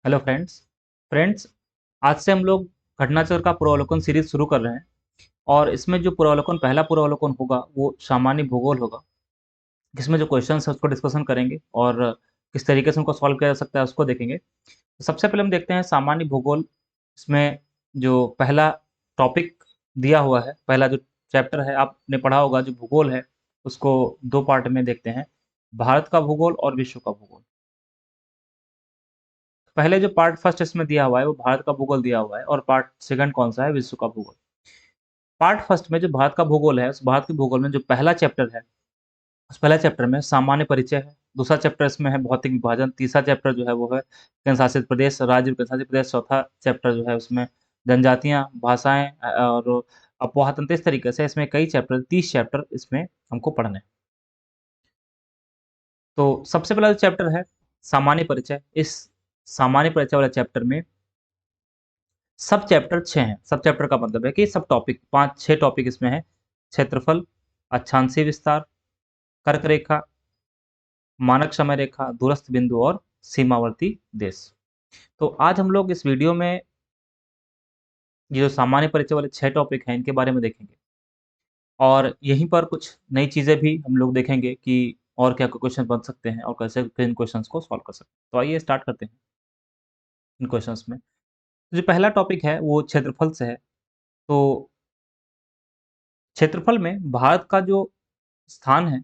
Hello friends. Friends, आज से हम लोग घटनाचक्र का पूर्वावलोकन सीरीज शुरू कर रहे हैं। और इसमें जो पूर्वावलोकन पहला पूर्वावलोकन होगा वो सामान्य भूगोल होगा, जिसमें जो क्वेश्चंस है उसको डिस्कशन करेंगे और किस तरीके से उनको सॉल्व किया जा सकता है उसको देखेंगे। तो सबसे पहले हम देखते हैं सामान्य भूगोल। इसमें जो पहला टॉपिक दिया हुआ है, पहला जो चैप्टर है आपने पढ़ा होगा जो भूगोल है, उसको दो पार्ट में देखते हैं, भारत का भूगोल और विश्व का भूगोल। पहले जो पार्ट फर्स्ट इसमें दिया हुआ है वो भारत का भूगोल दिया हुआ है, और पार्ट सेकंड कौन सा है, विश्व का भूगोल। पार्ट फर्स्ट में जो भारत का भूगोल है, उस भारत के भूगोल में जो पहला चैप्टर है, उस पहला चैप्टर में सामान्य परिचय है। दूसरा चैप्टर इसमें है भौतिक विभाजन। तीसरा चैप्टर जो है वो है केंद्र शासित प्रदेश, राज्य और केंद्र शासित प्रदेश। चौथा चैप्टर जो है उसमें जनजातियां, भाषाएं और अपवाहतंत्र। इस तरीके से इसमें कई चैप्टर, 30 चैप्टर इसमें हमको पढ़ने हैं। तो सबसे पहला जो चैप्टर है सामान्य परिचय, इस सामान्य परिचय वाले चैप्टर में सब चैप्टर 6 हैं। सब चैप्टर का मतलब है कि सब टॉपिक 5-6 टॉपिक इसमें है। क्षेत्रफल, अक्षांशीय विस्तार, कर्क रेखा, मानक समय रेखा, दूरस्थ बिंदु और सीमावर्ती देश। तो आज हम लोग इस वीडियो में ये जो सामान्य परिचय वाले 6 टॉपिक हैं इनके बारे में देखेंगे, और यहीं पर कुछ नई चीज़ें भी हम लोग देखेंगे कि और क्या क्वेश्चन बन सकते हैं और कैसे इन क्वेश्चंस को सॉल्व कर सकते हैं। तो आइए स्टार्ट करते हैं इन क्वेश्चंस में। तो जो पहला टॉपिक है वो क्षेत्रफल से है। तो क्षेत्रफल में भारत का जो स्थान है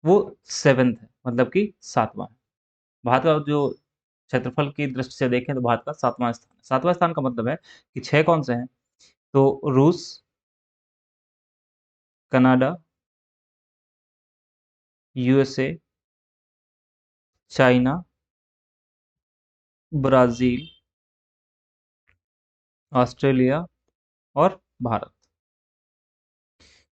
वो 7th है, मतलब कि 7वां है। भारत का जो क्षेत्रफल की दृष्टि से देखें तो भारत का 7वां स्थान है। 7वां स्थान का मतलब है कि 6 कौन से हैं? तो रूस, Canada, USA, China, Brazil, Australia और भारत।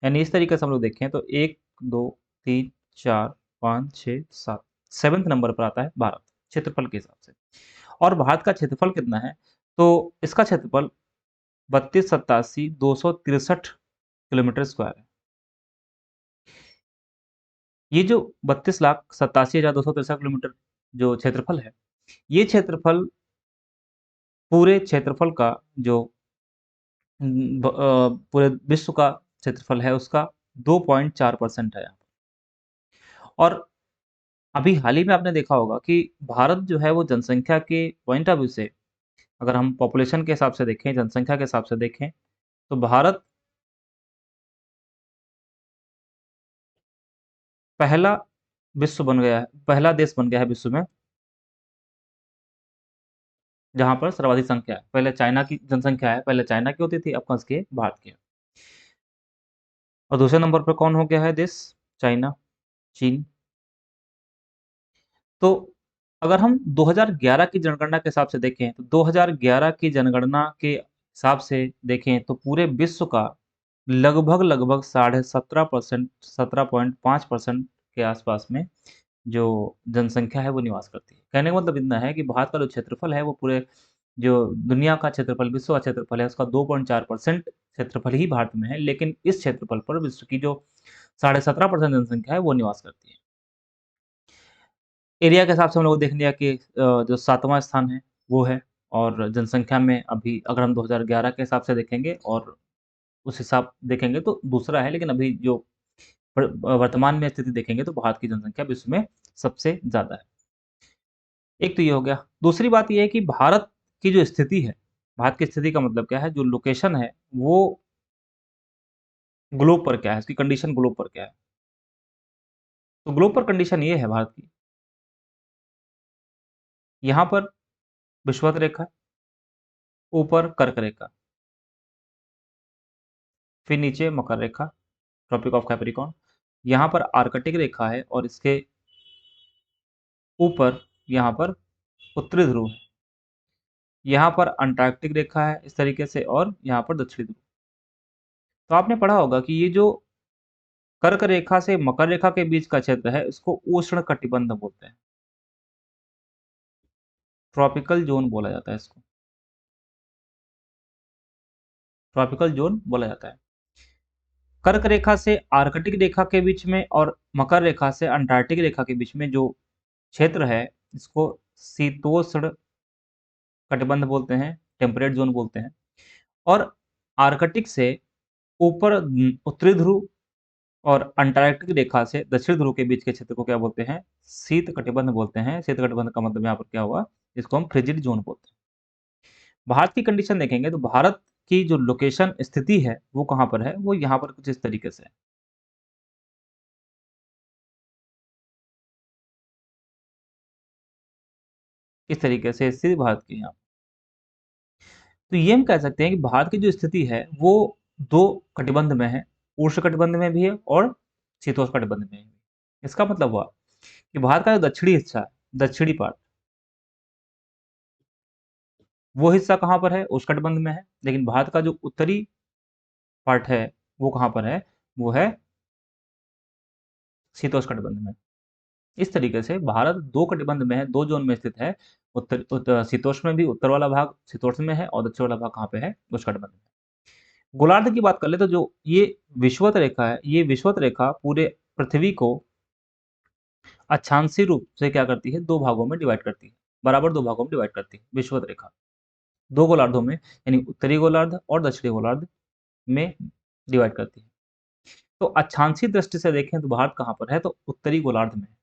यानी इस तरीके से हम लोग देखें तो 1, 2, 3, 4, 5, 6, 7, 7वें नंबर पर आता है भारत क्षेत्रफल के हिसाब से। और भारत का क्षेत्रफल कितना है? तो इसका क्षेत्रफल 32,87,263 किलोमीटर स्क्वायर है। ये जो 32,87,263 किलोमीटर जो क्षेत्रफल है, ये क्षेत्रफल पूरे क्षेत्रफल का जो पूरे विश्व का क्षेत्रफल है उसका 2.4% है यहाँ पर। और अभी हाल ही में आपने देखा होगा कि भारत जो है वो जनसंख्या के पॉइंट ऑफ व्यू से, अगर हम पॉपुलेशन के हिसाब से देखें, जनसंख्या के हिसाब से देखें, तो भारत पहला विश्व बन गया है, पहला देश बन गया है विश्व में जहाँ पर सर्वाधिक संख्या है। पहले चाइना की जनसंख्या है, पहले चाइना की होती थी, अब कस के भारत की है। और दूसरे नंबर पर कौन हो गया है देश? चाइना, चीन। तो अगर हम 2011 की जनगणना के हिसाब से देखें, तो 2011 की जनगणना के हिसाब से देखें तो पूरे विश्व का लगभग लगभग 17.5%, 17.5% के आसपास में जो जनसंख्या है वो निवास करती है। कहने का मतलब इतना है कि भारत का जो क्षेत्रफल है वो पूरे जो दुनिया का क्षेत्रफल, विश्व का क्षेत्रफल है, उसका 2.4% क्षेत्रफल ही भारत में है, लेकिन इस क्षेत्रफल पर विश्व की जो 17.5% जनसंख्या है वो निवास करती है। एरिया के हिसाब से हम लोग देख लिया कि जो 7वां स्थान है वो है। और जनसंख्या में अभी अगर हम 2011 के हिसाब से देखेंगे और उस हिसाब देखेंगे तो दूसरा है, लेकिन अभी जो वर्तमान में स्थिति देखेंगे तो भारत की जनसंख्या विश्व में सबसे ज़्यादा है। एक तो ये हो गया। दूसरी बात ये है कि भारत की जो स्थिति है, भारत की स्थिति का मतलब क्या है, जो लोकेशन है वो ग्लोब पर क्या है, इसकी कंडीशन ग्लोब पर क्या है? तो ग्लोब पर कंडीशन ये है भारत की, यहाँ पर विषुवत रेखा, ऊपर कर्क रेखा, फिर नीचे मकर रेखा, ट्रॉपिक ऑफ कैप्रिकॉर्न। यहाँ पर आर्कटिक रेखा है और इसके ऊपर यहाँ पर उत्तरी ध्रुव है। यहाँ पर अंटार्कटिक रेखा है इस तरीके से, और यहाँ पर दक्षिणी ध्रुव। तो आपने पढ़ा होगा कि ये जो कर्क रेखा से मकर रेखा के बीच का क्षेत्र है इसको उष्ण कटिबंध बोलते हैं। ट्रॉपिकल जोन बोला जाता है इसको, ट्रॉपिकल जोन बोला जाता है। कर्क रेखा से आर्कटिक रेखा के बीच में और मकर रेखा से अंटार्कटिक रेखा के बीच में जो क्षेत्र है इसको शीतोष्ण कटिबंध बोलते हैं, टेम्परेट जोन बोलते हैं। और आर्कटिक से ऊपर उत्तरी ध्रुव और अंटार्कटिक रेखा से दक्षिण ध्रुव के बीच के क्षेत्र को क्या बोलते हैं? शीत कटिबंध बोलते हैं। शीत कटिबंध का मतलब यहाँ पर क्या हुआ? इसको हम फ्रिजिड जोन बोलते हैं। भारत की कंडीशन देखेंगे तो भारत की जो लोकेशन स्थिति है वो कहाँ पर है? वो यहाँ पर कुछ इस तरीके से है। इस तरीके से स्थिति भारत की यहाँ। तो ये हम कह सकते हैं कि भारत की जो स्थिति है वो दो कटिबंध में है, उष्ण कटिबंध में भी है और शीतोष्ण कटिबंध में भी है। इसका मतलब हुआ कि भारत का जो दक्षिणी हिस्सा है, दक्षिणी पार्ट, वो हिस्सा कहाँ पर है? उष्णकटिबंध में है। लेकिन भारत का जो उत्तरी पार्ट है वो कहाँ पर है? वो है शीतोष्णकटिबंध में। इस तरीके से भारत दो कटिबंध में है, दो जोन में स्थित है। शीतोष्ण में भी उत्तर वाला भाग शीतोष्ण में है और दक्षिण वाला भाग कहाँ पे है? उष्णकटिबंध में। गोलार्ध की बात कर ले तो जो ये विषुवत रेखा है, ये विषुवत रेखा पूरे पृथ्वी को अक्षांशीय रूप से क्या करती है? दो भागों में डिवाइड करती है, बराबर दो भागों में डिवाइड करती है विषुवत रेखा, दो गोलार्धों में, यानी उत्तरी गोलार्ध और दक्षिणी गोलार्ध में डिवाइड करती है। तो अक्षांशीय दृष्टि से देखें तो भारत कहाँ पर है? तो उत्तरी गोलार्ध में है।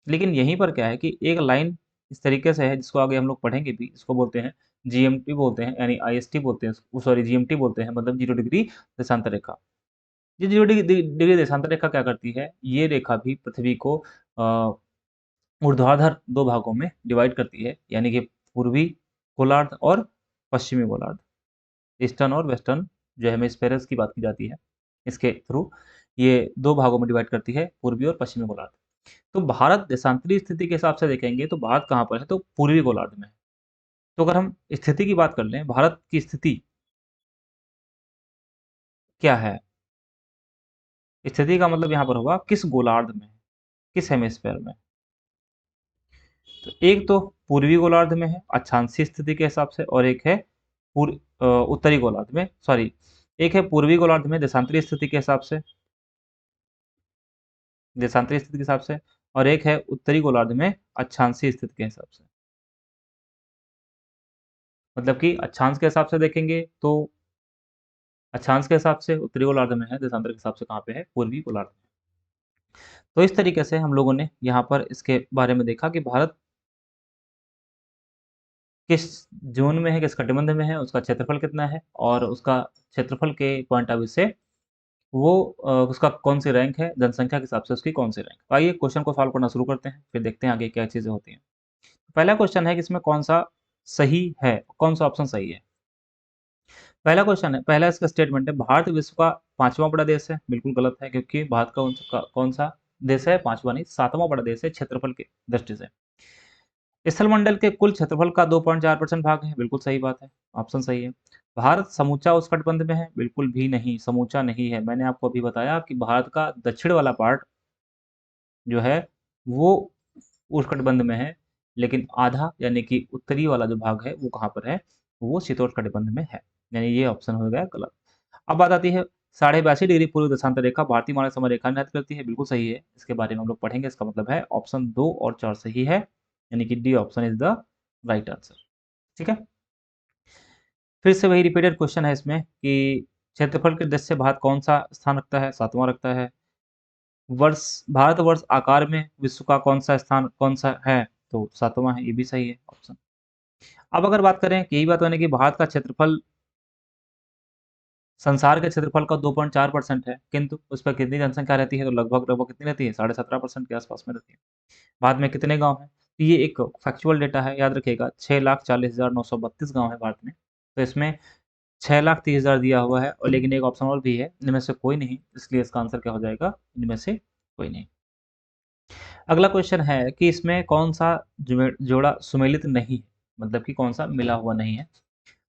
लेकिन यहीं पर क्या है कि एक लाइन इस तरीके से है जिसको आगे हम लोग पढ़ेंगे भी, इसको बोलते हैं जीएमटी बोलते हैं, यानी आईएसटी बोलते हैं, सॉरी जीएमटी बोलते हैं, मतलब 0 डिग्री देशांतर रेखा। ये 0 डिग्री देशांतर रेखा क्या करती है? ये रेखा भी पृथ्वी को ऊर्ध्वाधर दो भागों में डिवाइड करती है, यानी कि पूर्वी गोलार्ध और पश्चिमी गोलार्ध, ईस्टर्न और वेस्टर्न जो हेमिस्फेयर्स की बात की जाती है, इसके थ्रू ये दो भागों में डिवाइड करती है, पूर्वी और पश्चिमी गोलार्ध। तो भारत देशांतरी स्थिति के हिसाब से देखेंगे तो भारत कहाँ पर है? तो पूर्वी गोलार्ध में है। तो अगर हम स्थिति की बात कर लें, भारत की स्थिति क्या है? स्थिति का मतलब यहाँ पर होगा किस गोलार्ध में, किस हेमिस्फेयर में। तो एक तो पूर्वी गोलार्ध में है अक्षांशीय स्थिति के हिसाब से, और एक है उत्तरी गोलार्ध में, सॉरी, एक है पूर्वी गोलार्ध में देशांतरी स्थिति के हिसाब से, देशांतरी स्थिति के हिसाब से, और एक है उत्तरी गोलार्ध में अक्षांशीय स्थिति के हिसाब से। मतलब कि अक्षांश के हिसाब से देखेंगे तो अक्षांश के हिसाब से उत्तरी गोलार्ध में है, देशांतर के हिसाब से कहाँ पे है? पूर्वी गोलार्ध में। तो इस तरीके से हम लोगों ने यहाँ पर इसके बारे में देखा कि भारत किस जोन में है, किस कटिबंध में है, उसका क्षेत्रफल कितना है, और उसका क्षेत्रफल के पॉइंट ऑफ व्यू से वो उसका कौन सी रैंक है, जनसंख्या के हिसाब से उसकी कौन सी रैंक। तो आइए क्वेश्चन को सॉल्व करना शुरू करते हैं, फिर देखते हैं आगे क्या चीज़ें होती हैं। पहला क्वेश्चन है कि इसमें कौन सा सही है, कौन सा ऑप्शन सही है। पहला क्वेश्चन है, पहला इसका स्टेटमेंट है, भारत विश्व का पांचवा बड़ा देश है। बिल्कुल गलत है, क्योंकि भारत का कौन सा देश है? पांचवा नहीं, सातवां बड़ा देश है क्षेत्रफल के दृष्टि से। स्थलमंडल के कुल क्षेत्रफल का 2.4% भाग है। बिल्कुल सही बात है, ऑप्शन सही है। भारत समूचा उष्णकटिबंध में है? बिल्कुल भी नहीं, समूचा नहीं है। मैंने आपको अभी बताया कि भारत का दक्षिण वाला पार्ट जो है वो उष्णकटिबंध में है, लेकिन आधा यानी कि उत्तरी वाला जो भाग है वो कहाँ पर है? वो शीतोष्णकटिबंध में है। यानी ये ऑप्शन हो गया गलत। अब बात आती है 82.5 डिग्री पूर्व देशांतर रेखा भारतीय मानक समय रेखा निर्धारित करती है। बिल्कुल सही है, इसके बारे में हम लोग पढ़ेंगे। इसका मतलब है ऑप्शन 2 और 4 सही है, यानी कि D option is the right answer. ठीक है, फिर से वही रिपीटेड क्वेश्चन है इसमें कि क्षेत्रफल के दृष्टि से भारत कौन सा स्थान रखता है? सातवां रखता है। वर्ष, भारतवर्ष आकार में विश्व का कौन सा स्थान कौन सा है? तो सातवां है, ये भी सही है ऑप्शन। अब अगर बात करें कि यही बात होने की भारत का क्षेत्रफल संसार के क्षेत्रफल का 2.4% है, किंतु उस पर कितनी जनसंख्या रहती है? तो लगभग लगभग कितनी रहती है? 17.5% के आसपास में रहती है। भारत में कितने गांव हैं? तो ये एक फैक्चुअल डेटा है, याद रखिएगा। 6,40,932 गांव है भारत में। तो इसमें 6,30,000 दिया हुआ है, और लेकिन एक ऑप्शन और भी है, इनमें से कोई नहीं, इसलिए इसका आंसर क्या हो जाएगा? इनमें से कोई नहीं। अगला क्वेश्चन है कि इसमें कौन सा जोड़ा सुमेलित नहीं है, मतलब कि कौन सा मिला हुआ नहीं है।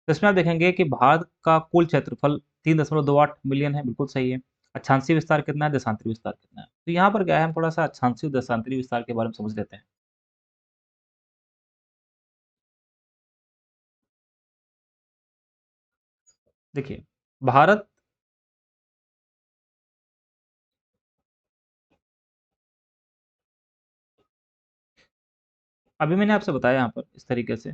तो इसमें आप देखेंगे कि भारत का कुल क्षेत्रफल 3.28 मिलियन है। बिल्कुल सही है। अक्षांशीय विस्तार कितना है? देशांतरी विस्तार कितना है? तो यहाँ पर क्या है, हम थोड़ा सा अक्षांशीय देशांतरी विस्तार के बारे में समझ लेते हैं। देखिए, भारत अभी मैंने आपसे बताया यहाँ पर इस तरीके से।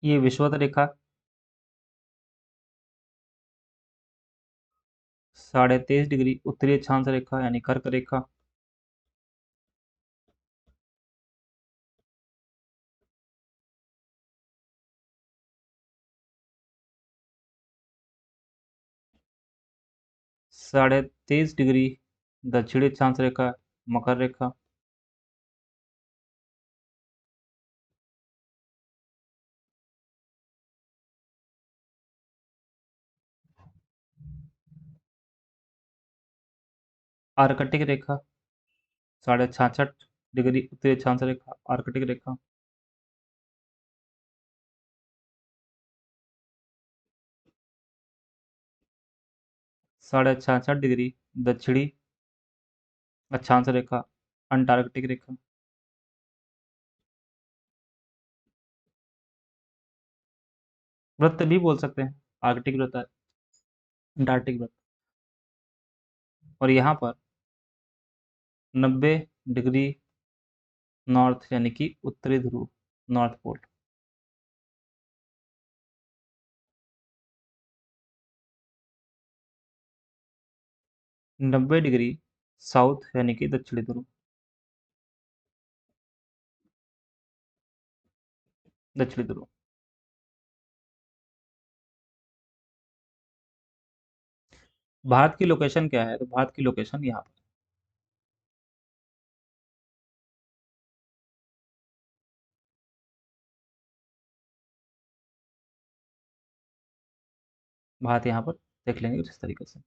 ये विषुवत रेखा 23.5 डिग्री उत्तरी अक्षांश रेखा यानी कर्क रेखा, 23.5 डिग्री दक्षिणी अक्षांश रेखा मकर रेखा, 66 रेखा 66.5 डिग्री उत्तरी अक्षांश रेखा आर्कटिक रेखा, 66.5 डिग्री दक्षिणी अक्षांश रेखा अंटार्कटिक रेखा। वृत्त भी बोल सकते हैं, आर्कटिक वृत्त, अंटार्कटिक वृत्त। और यहाँ पर 90 डिग्री नॉर्थ यानी कि उत्तरी ध्रुव, नॉर्थ पोल। 90 डिग्री साउथ यानी कि दक्षिणी ध्रुव, दक्षिणी ध्रुव। भारत की लोकेशन क्या है? तो भारत की लोकेशन यहाँ पर, भारत यहाँ पर देख लेंगे इस तरीके से।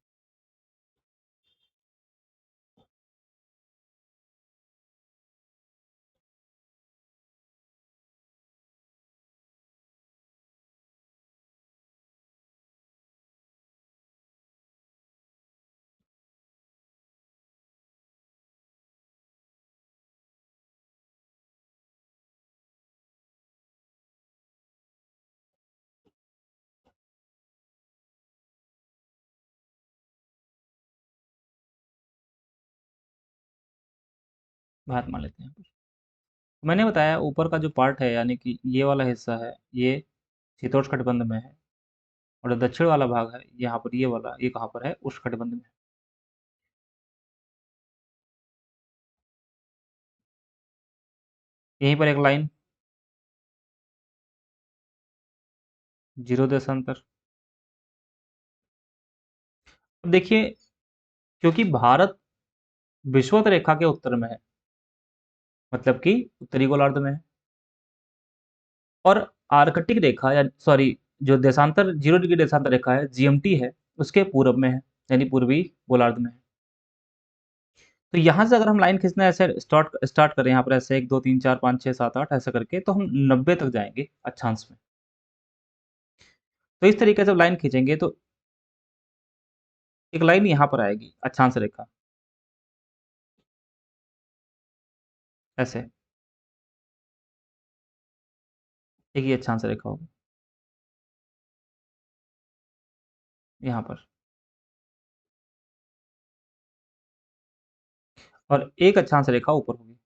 भारत मान लेते हैं। मैंने बताया ऊपर का जो पार्ट है यानी कि ये वाला हिस्सा है, ये शीतोष्णकटिबंध में है, और जो दक्षिण वाला भाग है यहाँ पर, ये वाला, ये कहाँ पर है? उष्णकटिबंध में। यहीं पर एक लाइन, जीरो देशांतर। अब देखिए, क्योंकि भारत विषुवत रेखा के उत्तर में है, मतलब कि उत्तरी गोलार्ध में है, और आर्कटिक रेखा या सॉरी, जो देशांतर 0 डिग्री देशांतर रेखा है, जीएमटी है, उसके पूरब में है, यानी पूर्वी गोलार्ध में है। तो यहाँ से अगर हम लाइन खींचना ऐसे स्टार्ट स्टार्ट करें, यहाँ पर ऐसे 1 2 3 4 5 6 7 8 ऐसे करके, तो हम 90 तक जाएंगे अक्षांश में। तो इस तरीके से लाइन खींचेंगे तो एक लाइन यहाँ पर आएगी अक्षांश रेखा, ऐसे एक ही अक्षांश रेखा होगी यहाँ पर, और एक अक्षांश रेखा ऊपर होगी।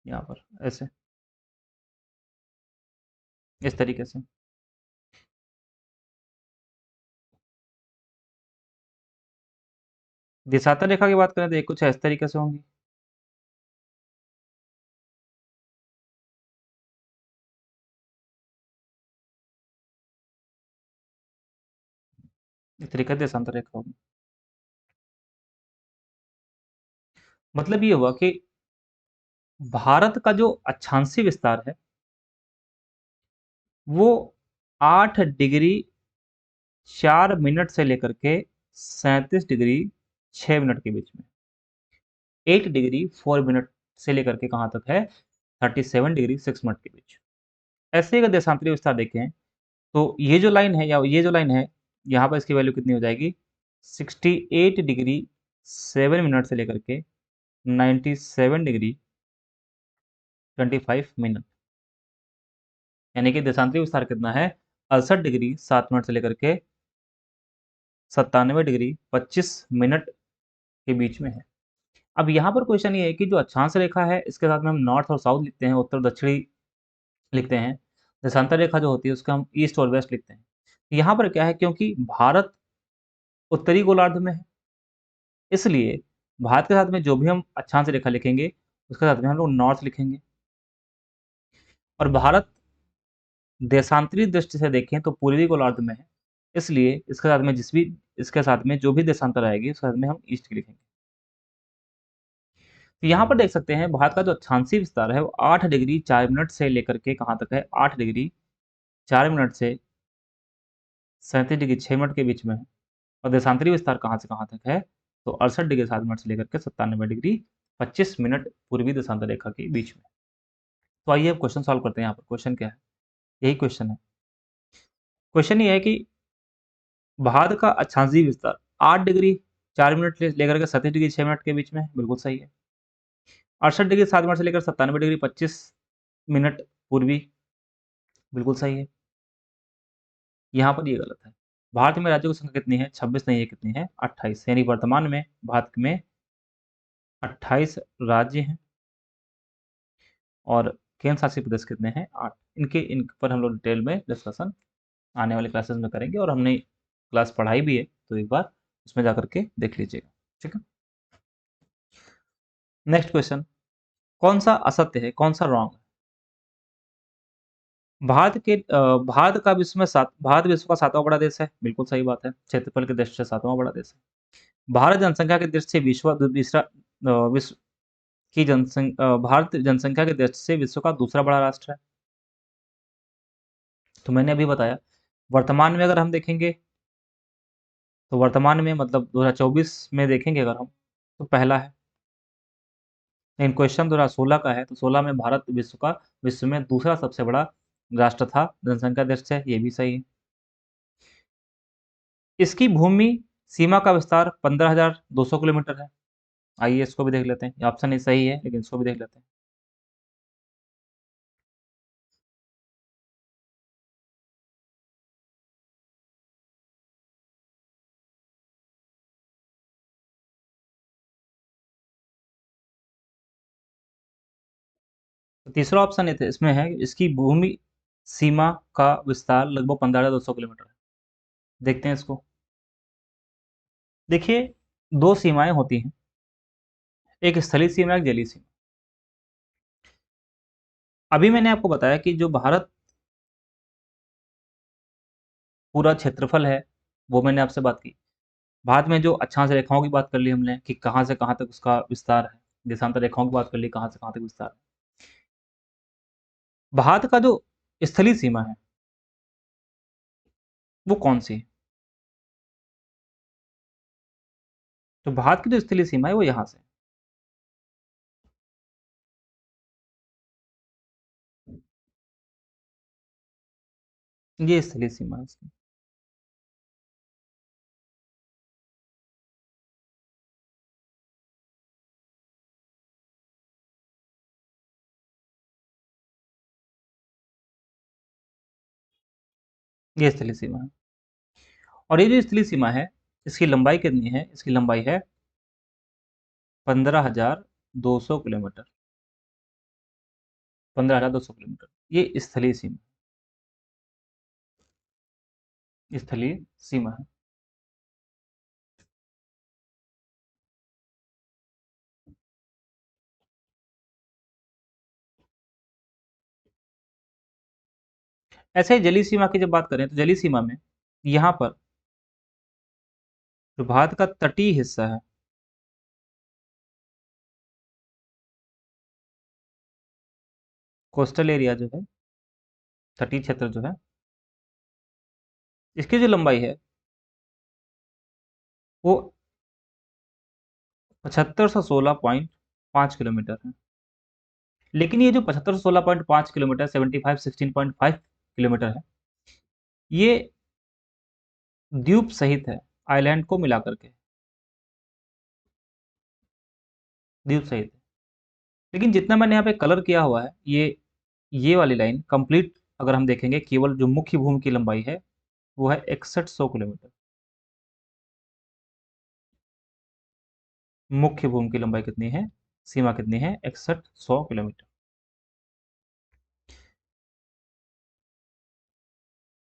यहाँ पर ऐसे, इस तरीके से। दिशात्मक रेखा की बात करें तो ये कुछ इस तरीके से होंगी। इस तरीके से देशांतर रेखा होगी। मतलब ये हुआ कि भारत का जो अक्षांशीय विस्तार है वो 8 डिग्री 4 मिनट से लेकर के 37 डिग्री 6 मिनट के बीच में, 8 डिग्री 4 मिनट से लेकर के कहाँ तक है, 37 डिग्री 6 मिनट के बीच। ऐसे अगर देशांतरी विस्तार देखें तो ये जो लाइन है या ये जो लाइन है, यहाँ पर इसकी वैल्यू कितनी हो जाएगी, 68 डिग्री 7 मिनट से लेकर के 97 डिग्री 25 मिनट, यानी कि देशांतरी विस्तार कितना है, 68 डिग्री 7 मिनट से लेकर के 97 डिग्री 25 मिनट के बीच में है। अब यहाँ पर क्वेश्चन ये है कि जो अक्षांश रेखा है इसके साथ में हम नॉर्थ और साउथ लिखते हैं, उत्तर दक्षिणी लिखते हैं। देशांतर रेखा जो होती है उसका हम ईस्ट और वेस्ट लिखते हैं। यहाँ पर क्या है, क्योंकि भारत उत्तरी गोलार्ध में है, इसलिए भारत के साथ में जो भी हम अक्षांश रेखा लिखेंगे उसके साथ में हम लोग नॉर्थ लिखेंगे। और भारत देशांतरी दृष्टि से देखें तो पूर्वी गोलार्ध में है, इसलिए इसके साथ में जो भी देशांतर आएगी उसके साथ में हम ईस्ट की लिखेंगे। तो यहाँ पर देख सकते हैं भारत का जो अक्षांशीय विस्तार है वो 8 डिग्री 4 मिनट से लेकर के कहाँ तक है, 8 डिग्री 4 मिनट से 37 डिग्री 6 मिनट के बीच में है। और देशांतरी विस्तार कहाँ से कहाँ तक है, तो 68 डिग्री 7 मिनट से लेकर के 97 डिग्री 25 मिनट पूर्वी देशांतर रेखा के बीच में। तो आइए अब क्वेश्चन सॉल्व करते हैं। यहाँ पर क्वेश्चन क्या है, यही क्वेश्चन है। क्वेश्चन ये है कि भारत का अक्षांशीय विस्तार 8 डिग्री 4 मिनट लेकर के 37 डिग्री 6 मिनट के बीच में है, बिल्कुल सही है। 68 डिग्री 7 मिनट से लेकर 97 डिग्री 25 मिनट पूर्वी, बिल्कुल सही है। यहाँ पर ये गलत है। भारत में राज्यों की संख्या कितनी है, 26 नहीं है, कितनी है, 28, यानी वर्तमान में भारत में 28 राज्य हैं और केंद्र शासित प्रदेश कितने हैं, 8। इन पर हम लोग डिटेल में डिस्कशन आने वाले क्लासेस में करेंगे, और हमने क्लास पढ़ाई भी है तो एक बार उसमें जाकर के देख लीजिएगा, ठीक है। नेक्स्ट क्वेश्चन, कौन सा असत्य है, कौन सा रॉन्ग है। भारत विश्व का 7वां बड़ा देश है, बिल्कुल सही बात है। क्षेत्रफल की दृष्टि से 7वां बड़ा देश है। भारत जनसंख्या की दृष्टि से भारत जनसंख्या की दृष्टि से विश्व का दूसरा बड़ा राष्ट्र है। तो मैंने अभी बताया, वर्तमान में अगर हम देखेंगे तो वर्तमान में मतलब 2024 में देखेंगे अगर हम, तो पहला है। लेकिन क्वेश्चन 2016 का है, तो 16 में भारत विश्व में दूसरा सबसे बड़ा राष्ट्र था जनसंख्या दृष्टि से, ये भी सही है। इसकी भूमि सीमा का विस्तार 15,200 किलोमीटर है। आइए इसको भी देख लेते हैं, ऑप्शन ही सही है लेकिन इसको भी देख लेते हैं। तो तीसरा ऑप्शन इसमें है, इसकी भूमि सीमा का विस्तार लगभग 15,200 किलोमीटर है। देखते हैं इसको। देखिए, दो सीमाएं होती हैं, एक स्थलीय सीमा, एक जलीय सीमा। अभी मैंने आपको बताया कि जो भारत पूरा क्षेत्रफल है वो मैंने आपसे बात की। भारत में जो अक्षांश रेखाओं की बात कर ली हमने कि कहाँ से कहाँ तक उसका विस्तार है, देशांतर रेखाओं की बात कर ली कहाँ से कहाँ तक विस्तार है। भारत का जो स्थलीय सीमा है वो कौन सी है, तो भारत की जो स्थलीय सीमा है वो यहाँ से, ये स्थलीय सीमा है इसकी। ये स्थलीय सीमा है। और ये जो स्थलीय सीमा है इसकी लंबाई कितनी है, इसकी लंबाई है 15,200 किलोमीटर। 15,200 किलोमीटर ये स्थलीय सीमा, स्थलीय सीमा है। ऐसे ही जलीय सीमा की जब बात करें तो जलीय सीमा में यहाँ पर जो भारत का तटीय हिस्सा है, कोस्टल एरिया जो है, तटीय क्षेत्र जो है, इसकी जो लंबाई है वो 7516.5 किलोमीटर है। लेकिन ये जो 7516.5 किलोमीटर 7516.5 किलोमीटर है, ये द्वीप सहित है, आइलैंड को मिला करके द्वीप सहित है। लेकिन जितना मैंने यहाँ पे कलर किया हुआ है, ये वाली लाइन कंप्लीट अगर हम देखेंगे, केवल जो मुख्य भूमि की लंबाई है वो है 6100 किलोमीटर। मुख्य भूमि की लंबाई कितनी है, सीमा कितनी है, 6100 किलोमीटर।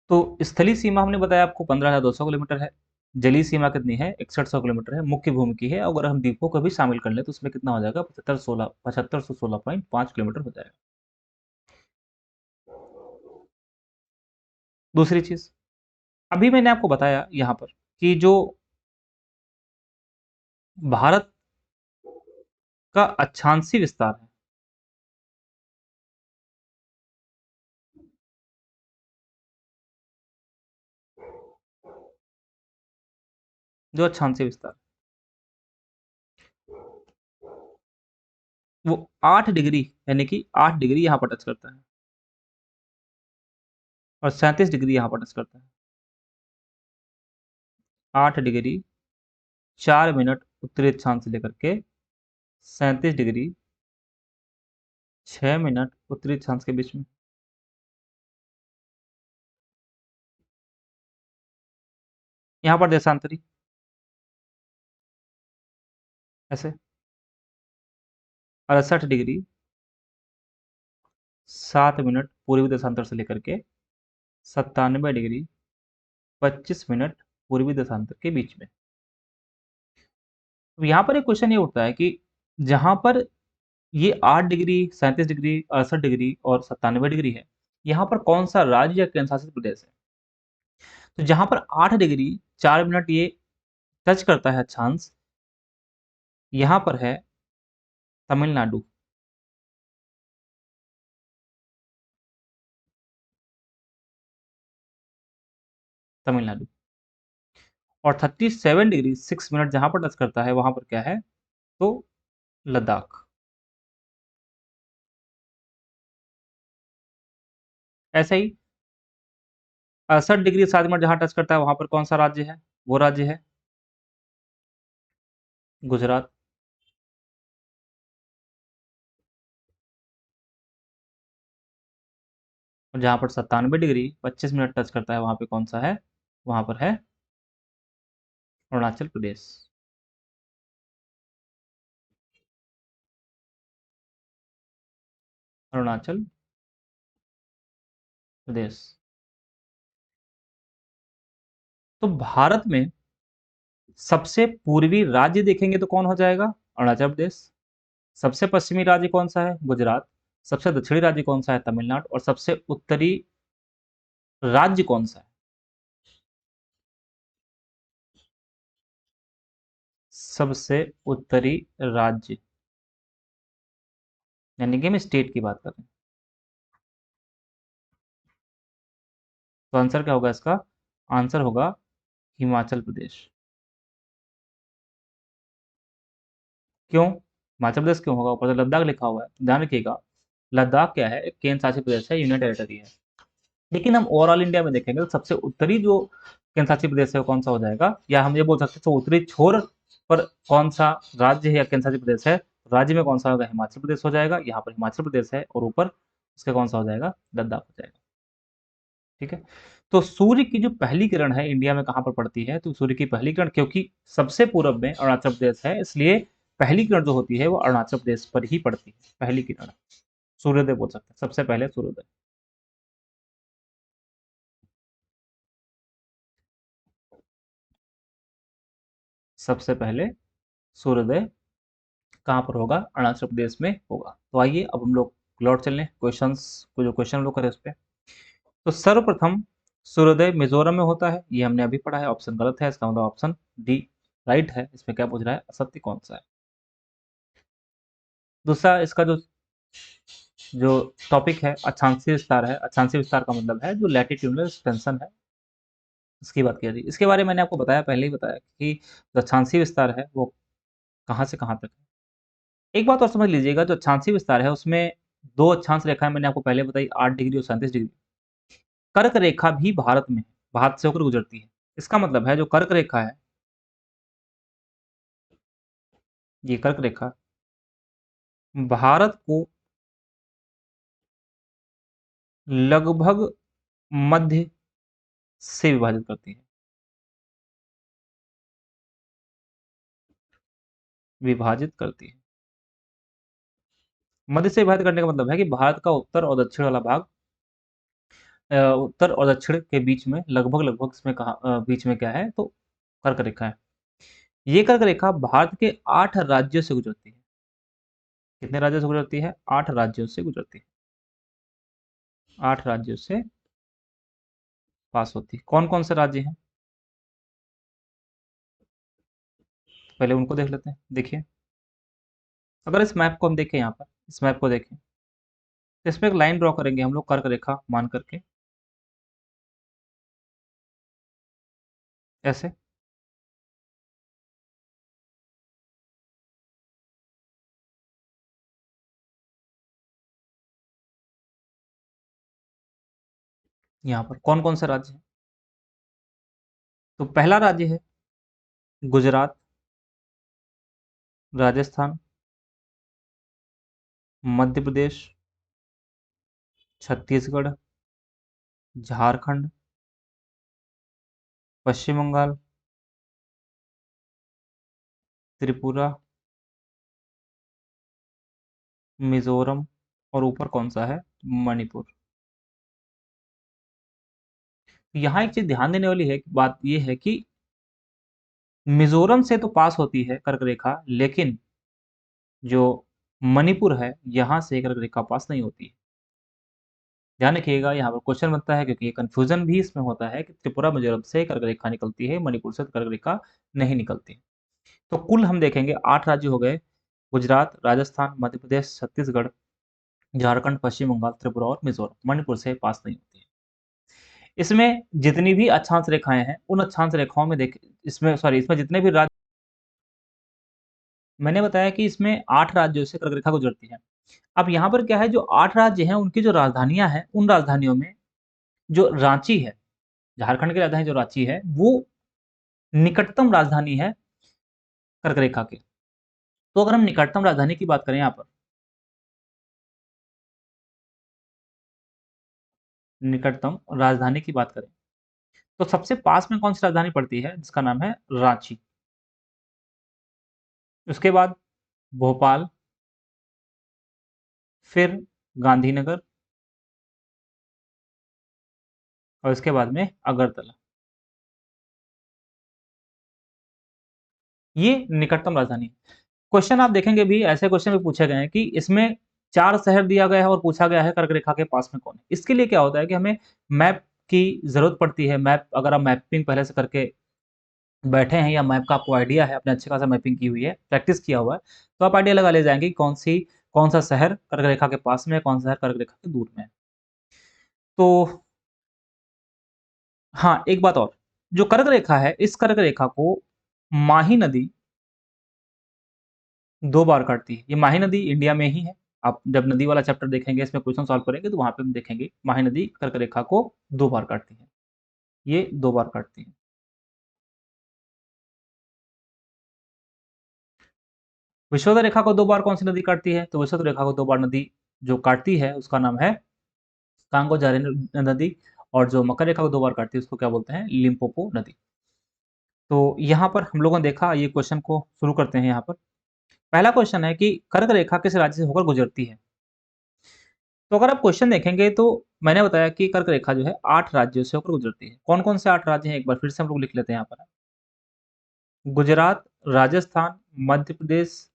तो स्थलीय सीमा हमने बताया आपको 15,200 किलोमीटर है। जलीय सीमा कितनी है, 6100 किलोमीटर है, मुख्य भूमि की है। अगर हम द्वीपों को भी शामिल कर लें तो उसमें कितना हो जाएगा, 7516.5 किलोमीटर हो जाएगा। दूसरी चीज, अभी मैंने आपको बताया यहाँ पर कि जो भारत का अक्षांशीय विस्तार है, जो अक्षांशीय विस्तार, वो 8 डिग्री, यानी कि 8 डिग्री यहाँ पर टच करता है और 37 डिग्री यहाँ पर टच करता है। 8 डिग्री 4 मिनट उत्तरी अक्षांश से लेकर के 37 डिग्री 6 मिनट उत्तरी अक्षांश के बीच में। यहाँ पर देशांतरी ऐसे 68 डिग्री 7 मिनट पूर्वी देशांतर से लेकर के 97 डिग्री 25 मिनट पूर्वी देशांतर के बीच में। तो यहाँ पर एक क्वेश्चन ये उठता है कि जहां पर ये 8 डिग्री 37 डिग्री 68 डिग्री और 97 डिग्री है, यहाँ पर कौन सा राज्य या केंद्र शासित प्रदेश है। तो जहां पर 8 डिग्री 4 मिनट ये टच करता है अक्षांश, यहाँ पर है तमिलनाडु। तमिलनाडु। और 37 डिग्री 6 मिनट जहां पर टच करता है वहां पर क्या है, तो लद्दाख। ऐसे ही 68 डिग्री 7 मिनट जहां टच करता है वहां पर कौन सा राज्य है, वो राज्य है गुजरात। और जहां पर 97 डिग्री 25 मिनट टच करता है वहां पे कौन सा है, वहां पर है अरुणाचल प्रदेश। अरुणाचल प्रदेश। तो भारत में सबसे पूर्वी राज्य देखेंगे तो कौन हो जाएगा, अरुणाचल प्रदेश। सबसे पश्चिमी राज्य कौन सा है, गुजरात। सबसे दक्षिणी राज्य कौन सा है, तमिलनाडु। और सबसे उत्तरी राज्य कौन सा है, सबसे उत्तरी राज्य, यानी कि हम स्टेट की बात कर रहे हैं। तो आंसर क्या होगा इसका, आंसर होगा हिमाचल प्रदेश। क्यों हिमाचल प्रदेश क्यों होगा, ऊपर तो लद्दाख लिखा हुआ है, ध्यान रखिएगा। लद्दाख क्या है, एक केंद्र शासित प्रदेश है, यूनियन टेरिटरी है। लेकिन हम ओवरऑल इंडिया में देखेंगे तो सबसे उत्तरी जो केंद्र शासित प्रदेश है वो कौन सा हो जाएगा, या हम ये बोल सकते हैं तो उत्तरी छोर पर कौन सा राज्य है या केंद्र शासित प्रदेश है। राज्य में कौन सा होगा, हिमाचल प्रदेश हो जाएगा। यहाँ पर हिमाचल प्रदेश है और ऊपर उसका कौन सा हो जाएगा, लद्दाख हो जाएगा। ठीक है। तो सूर्य की जो पहली किरण है इंडिया में कहाँ पर पड़ती है, तो सूर्य की पहली किरण, क्योंकि सबसे पूर्व में अरुणाचल प्रदेश है, इसलिए पहली किरण जो होती है वो अरुणाचल प्रदेश पर ही पड़ती है। पहली किरण सूर्योदय बोल सकते हैं, सबसे पहले सूर्योदय। सबसे पहले सूर्योदय कहाँ पर होगा, अरुणाचल प्रदेश में होगा। तो आइए अब हम लोग लौट चलें क्वेश्चंस को, जो क्वेश्चन हम लोग करें उस पर। तो सर्वप्रथम सूर्योदय मिजोरम में होता है, ये हमने अभी पढ़ा है। ऑप्शन गलत है, इसका मतलब ऑप्शन डी राइट है। इसमें क्या पूछ रहा है, असत्य कौन सा है। दूसरा इसका जो जो टॉपिक है अक्षांशीय विस्तार है। अक्षांशीय विस्तार का मतलब है जो लैटिट्यूडनल एक्सटेंशन है, इसकी बात की जा रही है। इसके बारे में मैंने आपको बताया, पहले ही बताया कि जो अक्षांशीय विस्तार है वो कहाँ से कहाँ तक है। एक बात और समझ लीजिएगा, जो अक्षांशीय विस्तार है उसमें दो अक्षांश रेखाएं मैंने आपको पहले बताई, 8 डिग्री और 37 डिग्री। कर्क रेखा भी भारत में, भारत से होकर गुजरती है। इसका मतलब है जो कर्क रेखा है, ये कर्क रेखा भारत को लगभग मध्य से विभाजित करती है। विभाजित करती है। मध्य से विभाजित करने का मतलब है कि भारत का उत्तर और दक्षिण वाला भाग, उत्तर और दक्षिण के बीच में लगभग लगभग इसमें कहा बीच में क्या है, तो कर्क रेखा है। ये कर्क रेखा भारत के 8 राज्यों से गुजरती है। कितने राज्यों से गुजरती है? 8 राज्यों से गुजरती है। 8 राज्यों से पास होती है। कौन कौन से राज्य हैं? पहले उनको देख लेते हैं। देखिए, अगर इस मैप को हम देखें, यहाँ पर इस मैप को देखें, तो इसमें एक लाइन ड्रॉ करेंगे हम लोग कर्क रेखा मान करके, ऐसे। यहाँ पर कौन कौन से राज्य हैं? तो पहला राज्य है गुजरात, राजस्थान, मध्य प्रदेश, छत्तीसगढ़, झारखंड, पश्चिम बंगाल, त्रिपुरा, मिजोरम, और ऊपर कौन सा है? मणिपुर। यहाँ एक चीज ध्यान देने वाली है, बात यह है कि मिजोरम से तो पास होती है कर्क रेखा, लेकिन जो मणिपुर है यहाँ से कर्क रेखा पास नहीं होती है। ध्यान रखिएगा, यहाँ पर क्वेश्चन बनता है क्योंकि ये कंफ्यूजन भी इसमें होता है कि त्रिपुरा मिजोरम से कर्क रेखा निकलती है, मणिपुर से कर्क रेखा नहीं निकलती। तो कुल हम देखेंगे 8 राज्य हो गए, गुजरात, राजस्थान, मध्य प्रदेश, छत्तीसगढ़, झारखंड, पश्चिम बंगाल, त्रिपुरा और मिजोरम। मणिपुर से पास नहीं होती है। इसमें जितनी भी अक्षांश रेखाएं हैं, उन अक्षांश रेखाओं में देख, इसमें जितने भी राज्य, मैंने बताया कि इसमें 8 राज्यों से कर्क रेखा गुजरती है। अब यहाँ पर क्या है, जो 8 राज्य हैं उनकी जो राजधानियां हैं, उन राजधानियों में जो रांची है, झारखंड की राजधानी जो रांची है, वो निकटतम राजधानी है कर्क रेखा के। तो अगर हम निकटतम राजधानी की बात करें, यहाँ पर निकटतम राजधानी की बात करें, तो सबसे पास में कौन सी राजधानी पड़ती है? जिसका नाम है रांची। उसके बाद भोपाल, फिर गांधीनगर, और इसके बाद में अगरतला। ये निकटतम राजधानी है। क्वेश्चन आप देखेंगे भी, ऐसे क्वेश्चन भी पूछे गए हैं कि इसमें 4 शहर दिया गया है और पूछा गया है कर्क रेखा के पास में कौन है। इसके लिए क्या होता है कि हमें मैप की जरूरत पड़ती है। मैप, अगर आप मैपिंग पहले से करके बैठे हैं या मैप का आपको आइडिया है, आपने अच्छे खासा मैपिंग की हुई है, प्रैक्टिस किया हुआ है, तो आप आइडिया लगा ले जाएंगे कि कौन सा शहर कर्क रेखा के पास में है, कौन सा शहर कर्क रेखा के दूर में है। तो हाँ, एक बात और, जो कर्क रेखा है, इस कर्क रेखा को माही नदी 2 बार काटती है। ये माही नदी इंडिया में ही है। आप जब नदी वाला चैप्टर देखेंगे, इसमें क्वेश्चन सॉल्व करेंगे, तो वहां पे हम देखेंगे माही नदी कर्क रेखा को 2 बार काटती है। ये 2 बार काटती है। विषुवत रेखा को 2 बार कौन सी नदी काटती है? तो विषुवत रेखा को 2 बार नदी जो काटती है उसका नाम है कांगो जारी नदी, और जो मकर रेखा को 2 बार काटती है उसको क्या बोलते हैं? लिम्पोपो नदी। तो यहाँ पर हम लोगों ने देखा, ये क्वेश्चन को शुरू करते हैं। यहाँ पर पहला क्वेश्चन है कि कर्क रेखा किस राज्य से होकर गुजरती है? तो अगर आप क्वेश्चन देखेंगे, तो मैंने बताया कि कर्क रेखा जो है 8 राज्यों से होकर गुजरती है। कौन कौन से 8 राज्य हैं, एक बार फिर से हम लोग लिख लेते हैं यहाँ पर। गुजरात, राजस्थान, मध्य प्रदेश,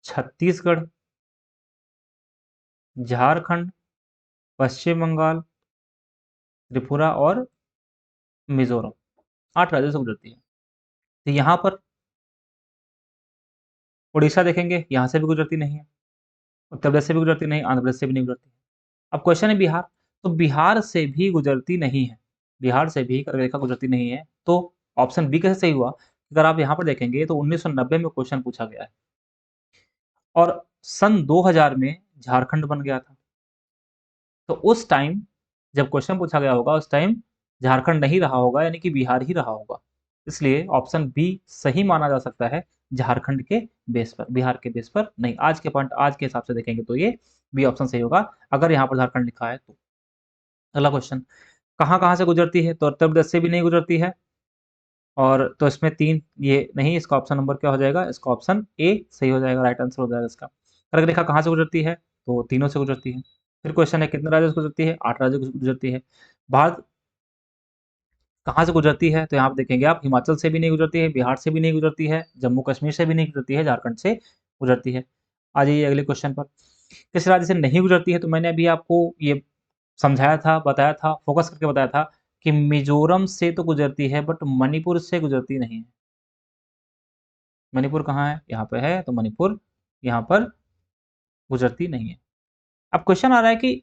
छत्तीसगढ़, झारखंड, पश्चिम बंगाल, त्रिपुरा और मिजोरम। 8 राज्यों से गुजरती है। तो यहाँ पर उड़ीसा देखेंगे, यहाँ से भी गुजरती नहीं है। उत्तर प्रदेश से भी गुजरती नहीं, आंध्र प्रदेश से भी नहीं गुजरती। अब क्वेश्चन है बिहार, तो बिहार से भी गुजरती नहीं है। बिहार से भी कर्क रेखा गुजरती नहीं है। तो ऑप्शन बी कैसे सही हुआ? अगर आप यहाँ पर देखेंगे तो 1990 में क्वेश्चन पूछा गया है, और सन 2000 में झारखंड बन गया था। तो उस टाइम जब क्वेश्चन पूछा गया होगा उस टाइम झारखंड नहीं रहा होगा, यानी कि बिहार ही रहा होगा। इसलिए ऑप्शन बी सही माना जा सकता है, झारखंड के बेस पर, बिहार के बेस पर नहीं। आज के पॉइंट, आज के हिसाब से देखेंगे तो ये बी ऑप्शन सही होगा, अगर यहाँ पर झारखंड लिखा है तो। अगला क्वेश्चन, कहाँ-कहाँ से गुजरती है? तो उत्तर प्रदेश से भी नहीं गुजरती है, और तो इसमें 3 ये नहीं, इसका ऑप्शन नंबर क्या हो जाएगा? इसका ऑप्शन ए सही हो जाएगा, राइट आंसर हो जाएगा इसका। कर्क रेखा कहाँ से गुजरती है? तो तीनों से गुजरती है। फिर क्वेश्चन है कितने राज्यों से गुजरती है? 8 राज्यों से गुजरती है। भारत कहाँ से गुजरती है? तो यहाँ पे देखेंगे आप, हिमाचल से भी नहीं गुजरती है, बिहार से भी नहीं गुजरती है, जम्मू कश्मीर से भी नहीं गुजरती है, झारखंड से गुजरती है। आ जाइए अगले क्वेश्चन पर। किस राज्य से नहीं गुजरती है? तो मैंने अभी आपको ये समझाया था, बताया था, फोकस करके बताया था कि मिज़ोरम से तो गुजरती है, बट मणिपुर से गुजरती नहीं है। मणिपुर कहाँ है? यहाँ पे है, तो मणिपुर यहाँ पर गुजरती नहीं है। अब क्वेश्चन आ रहा है कि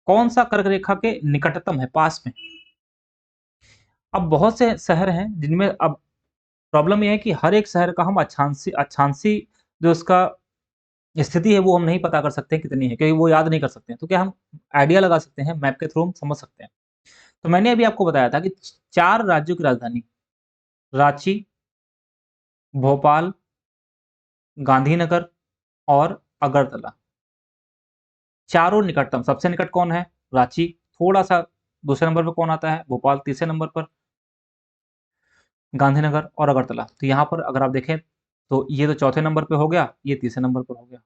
कौन-सा कर्क रेखा के निकटतम है, पास में? अब बहुत से शहर हैं जिनमें, अब प्रॉब्लम ये है कि हर एक शहर का हम अक्षांशी जो उसका स्थिति है वो हम नहीं पता कर सकते कितनी है, क्योंकि वो याद नहीं कर सकते हैं। तो क्या हम आइडिया लगा सकते हैं, मैप के थ्रू हम समझ सकते हैं। तो मैंने अभी आपको बताया था कि 4 राज्यों की राजधानी, रांची, भोपाल, गांधीनगर और अगरतला, चारों निकटतम। सबसे निकट कौन है? रांची। थोड़ा-सा दूसरे नंबर पे कौन आता है? भोपाल। तीसरे नंबर पर गांधीनगर और अगरतला। तो यहाँ पर अगर आप देखें तो ये तो चौथे नंबर पे हो गया, ये तीसरे नंबर पर हो गया।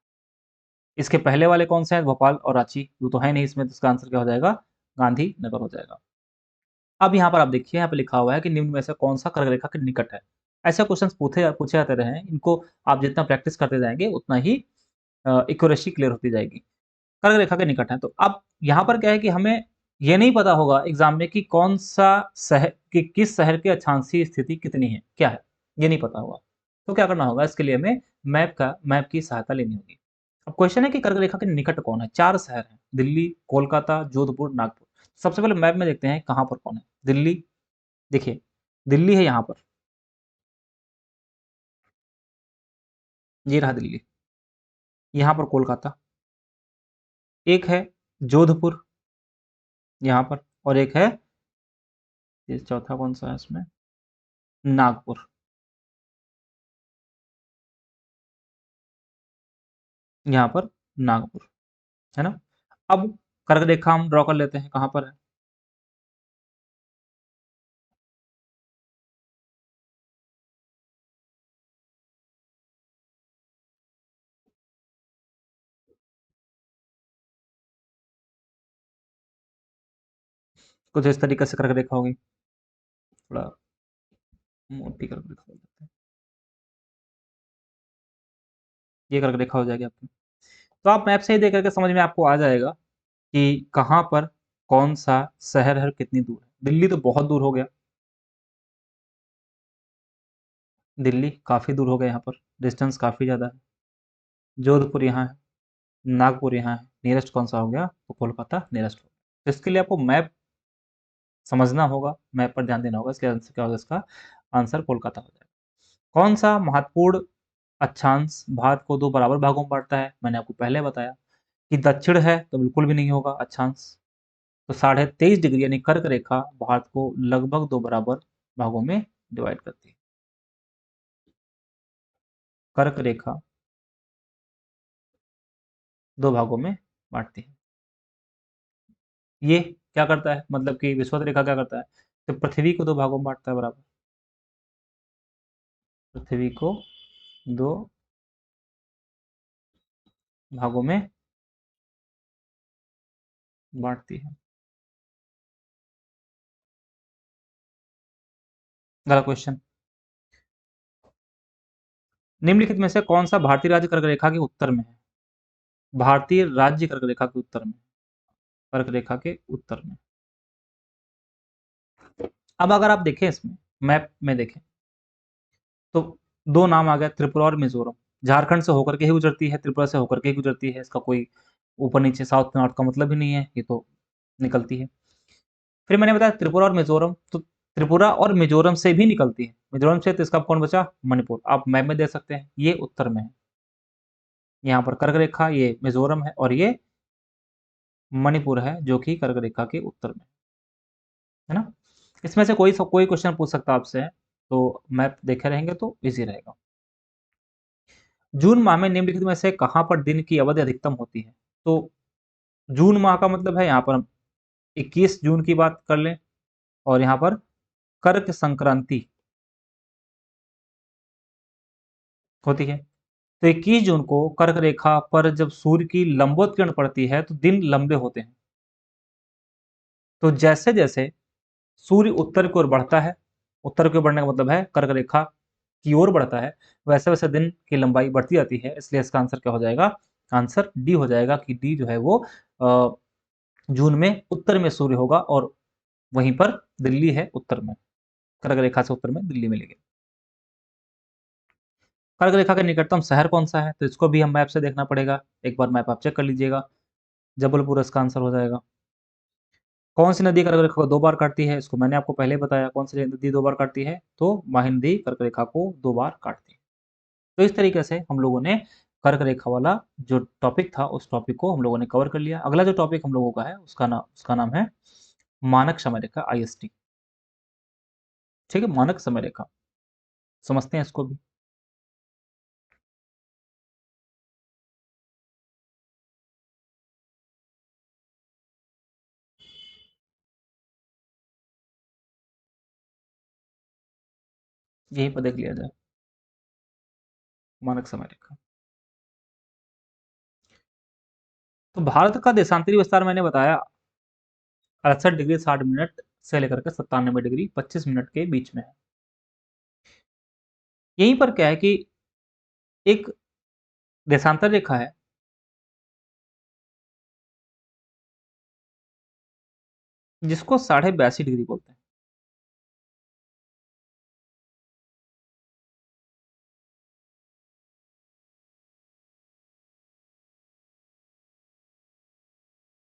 इसके पहले वाले कौन से हैं? भोपाल और रांची। वो तो है नहीं इसमें, तो इसका आंसर क्या हो जाएगा? गांधीनगर हो जाएगा। अब यहाँ पर आप देखिए, यहाँ पे लिखा हुआ है कि निम्न में से कौन-सा कर्क रेखा के निकट है? ऐसे क्वेश्चन्स पूछे पूछे जाते रहे हैं। इनको आप जितना प्रैक्टिस करते जाएँगे उतना ही एक्यूरेसी क्लियर होती जाएगी। कर्क रेखा के निकट है। तो अब यहाँ पर क्या है कि हमें ये नहीं पता होगा एग्ज़ाम में कि कौन-सा शहर कि किस शहर की अक्षांशीय स्थिति कितनी है, क्या है? ये नहीं पता होगा। तो क्या करना होगा, इसके लिए हमें मैप की सहायता लेनी होगी। अब क्वेश्चन है कि कर्क रेखा के निकट कौन है? 4 शहर हैं, दिल्ली, कोलकाता, जोधपुर, नागपुर। सबसे पहले मैप में देखते हैं कहाँ पर कौन है। दिल्ली, देखिए, दिल्ली है यहाँ पर, ये रहा दिल्ली। यहाँ पर कोलकाता, एक है जोधपुर यहाँ पर, और एक है, ये चौथा कौन-सा है इसमें? नागपुर। यहाँ पर नागपुर, है ना? अब कर्क रेखा हम ड्रॉ कर लेते हैं, कहाँ पर है? कुछ इस तरीके से कर्क रेखा होगी, थोड़ा मोटी कर्क रेखा हो जाती है। ये कर्क रेखा हो जाएगी आपकी। तो आप मैप से ही देख कर के समझ में आपको आ जाएगा कि कहाँ पर कौन-सा शहर है और कितनी दूर है। दिल्ली तो बहुत दूर हो गया, दिल्ली काफ़ी दूर हो गया यहाँ पर, डिस्टेंस काफ़ी ज़्यादा है। जोधपुर यहाँ है, नागपुर यहाँ है, नियरेस्ट कौन-सा हो गया? तो कोलकाता नियरेस्ट हो गया। तो इसके लिए आपको मैप समझना होगा, मैप पर ध्यान देना होगा, इसके आंसर क्या होगा, इसका आंसर कोलकाता हो जाएगा। कौन-सा महत्वपूर्ण अक्षांश भारत को 2 बराबर भागों में बाँटता है? मैंने आपको पहले बताया कि दक्षिण है तो बिल्कुल भी नहीं होगा अक्षांश। तो 23.5 डिग्री यानी कर्क रेखा भारत को लगभग 2 बराबर भागों में डिवाइड करती है। कर्क रेखा 2 भागों में बाँटती है। ये क्या करता है? मतलब कि विषुवत रेखा क्या करता है? तो पृथ्वी को 2 भागों में बाँटता है बराबर। पृथ्वी को 2 भागों में बाँटती है। अगला क्वेश्चन, निम्नलिखित में से कौन-सा भारतीय राज्य कर्क रेखा के उत्तर में है? भारतीय राज्य कर्क रेखा के उत्तर में, कर्क रेखा के उत्तर में। अब अगर आप देखें इसमें, मैप में देखें, तो 2 नाम आ गए, त्रिपुरा और मिज़ोरम। झारखंड से होकर के ही गुजरती है, त्रिपुरा से होकर के ही गुजरती है, इसका कोई ऊपर-नीचे, साउथ-नॉर्थ का मतलब ही नहीं है, ये तो निकलती है। फिर मैंने बताया त्रिपुरा और मिज़ोरम, तो त्रिपुरा और मिज़ोरम से भी निकलती है। मिज़ोरम से तो इसका कौन बचा? मणिपुर। आप मैप में देख सकते हैं, ये उत्तर में है। यहाँ पर कर्क रेखा, ये मिज़ोरम है और ये मणिपुर है, जो कि कर्क रेखा के उत्तर में है ना। इसमें से कोई क्वेश्चन पूछ सकता है आपसे, तो मैप देखे रहेंगे तो इजी रहेगा। जून माह में निम्नलिखित में से कहां पर दिन की अवधि अधिकतम होती है? तो जून माह का मतलब है यहाँ पर हम 21 जून की बात कर लें, और यहाँ पर कर्क संक्रांति होती है। तो 21 जून को कर्क रेखा पर जब सूर्य की लंबवत किरण पड़ती है तो दिन लंबे होते हैं। तो जैसे जैसे सूर्य उत्तर की ओर बढ़ता है, उत्तर की ओर बढ़ने का मतलब है कर्क रेखा की ओर बढ़ता है, वैसे वैसे दिन की लंबाई बढ़ती जाती है। इसलिए इसका आंसर क्या हो जाएगा? आंसर डी हो जाएगा कि डी जो है वो जून में उत्तर में सूर्य होगा, और वहीं पर दिल्ली है उत्तर में, कर्क रेखा से उत्तर में दिल्ली मिलेगी। कर्क रेखा के निकटतम शहर कौन सा है? तो इसको भी हम मैप से देखना पड़ेगा। एक बार मैप आप चेक कर लीजिएगा। जबलपुर इसका आंसर हो जाएगा। कौन सी नदी कर्क रेखा को 2 बार काटती है? इसको मैंने आपको पहले बताया, कौन सी नदी 2 बार काटती है? तो माही नदी कर्क रेखा को 2 बार काटती है। तो इस तरीके से हम लोगों ने कर्क रेखा वाला जो टॉपिक था, उस टॉपिक को हम लोगों ने कवर कर लिया। अगला जो टॉपिक हम लोगों का है, उसका नाम है मानक समय रेखा, IST। ठीक है, मानक समय रेखा समझते हैं इसको भी। यहीं पर देख लिया जाए मानक समय रेखा। तो भारत का देशांतरी विस्तार मैंने बताया 68 डिग्री 60 मिनट से लेकर के 97 डिग्री 25 मिनट के बीच में है। यहीं पर क्या है कि एक देशांतर रेखा है, जिसको 82.5 डिग्री बोलते हैं।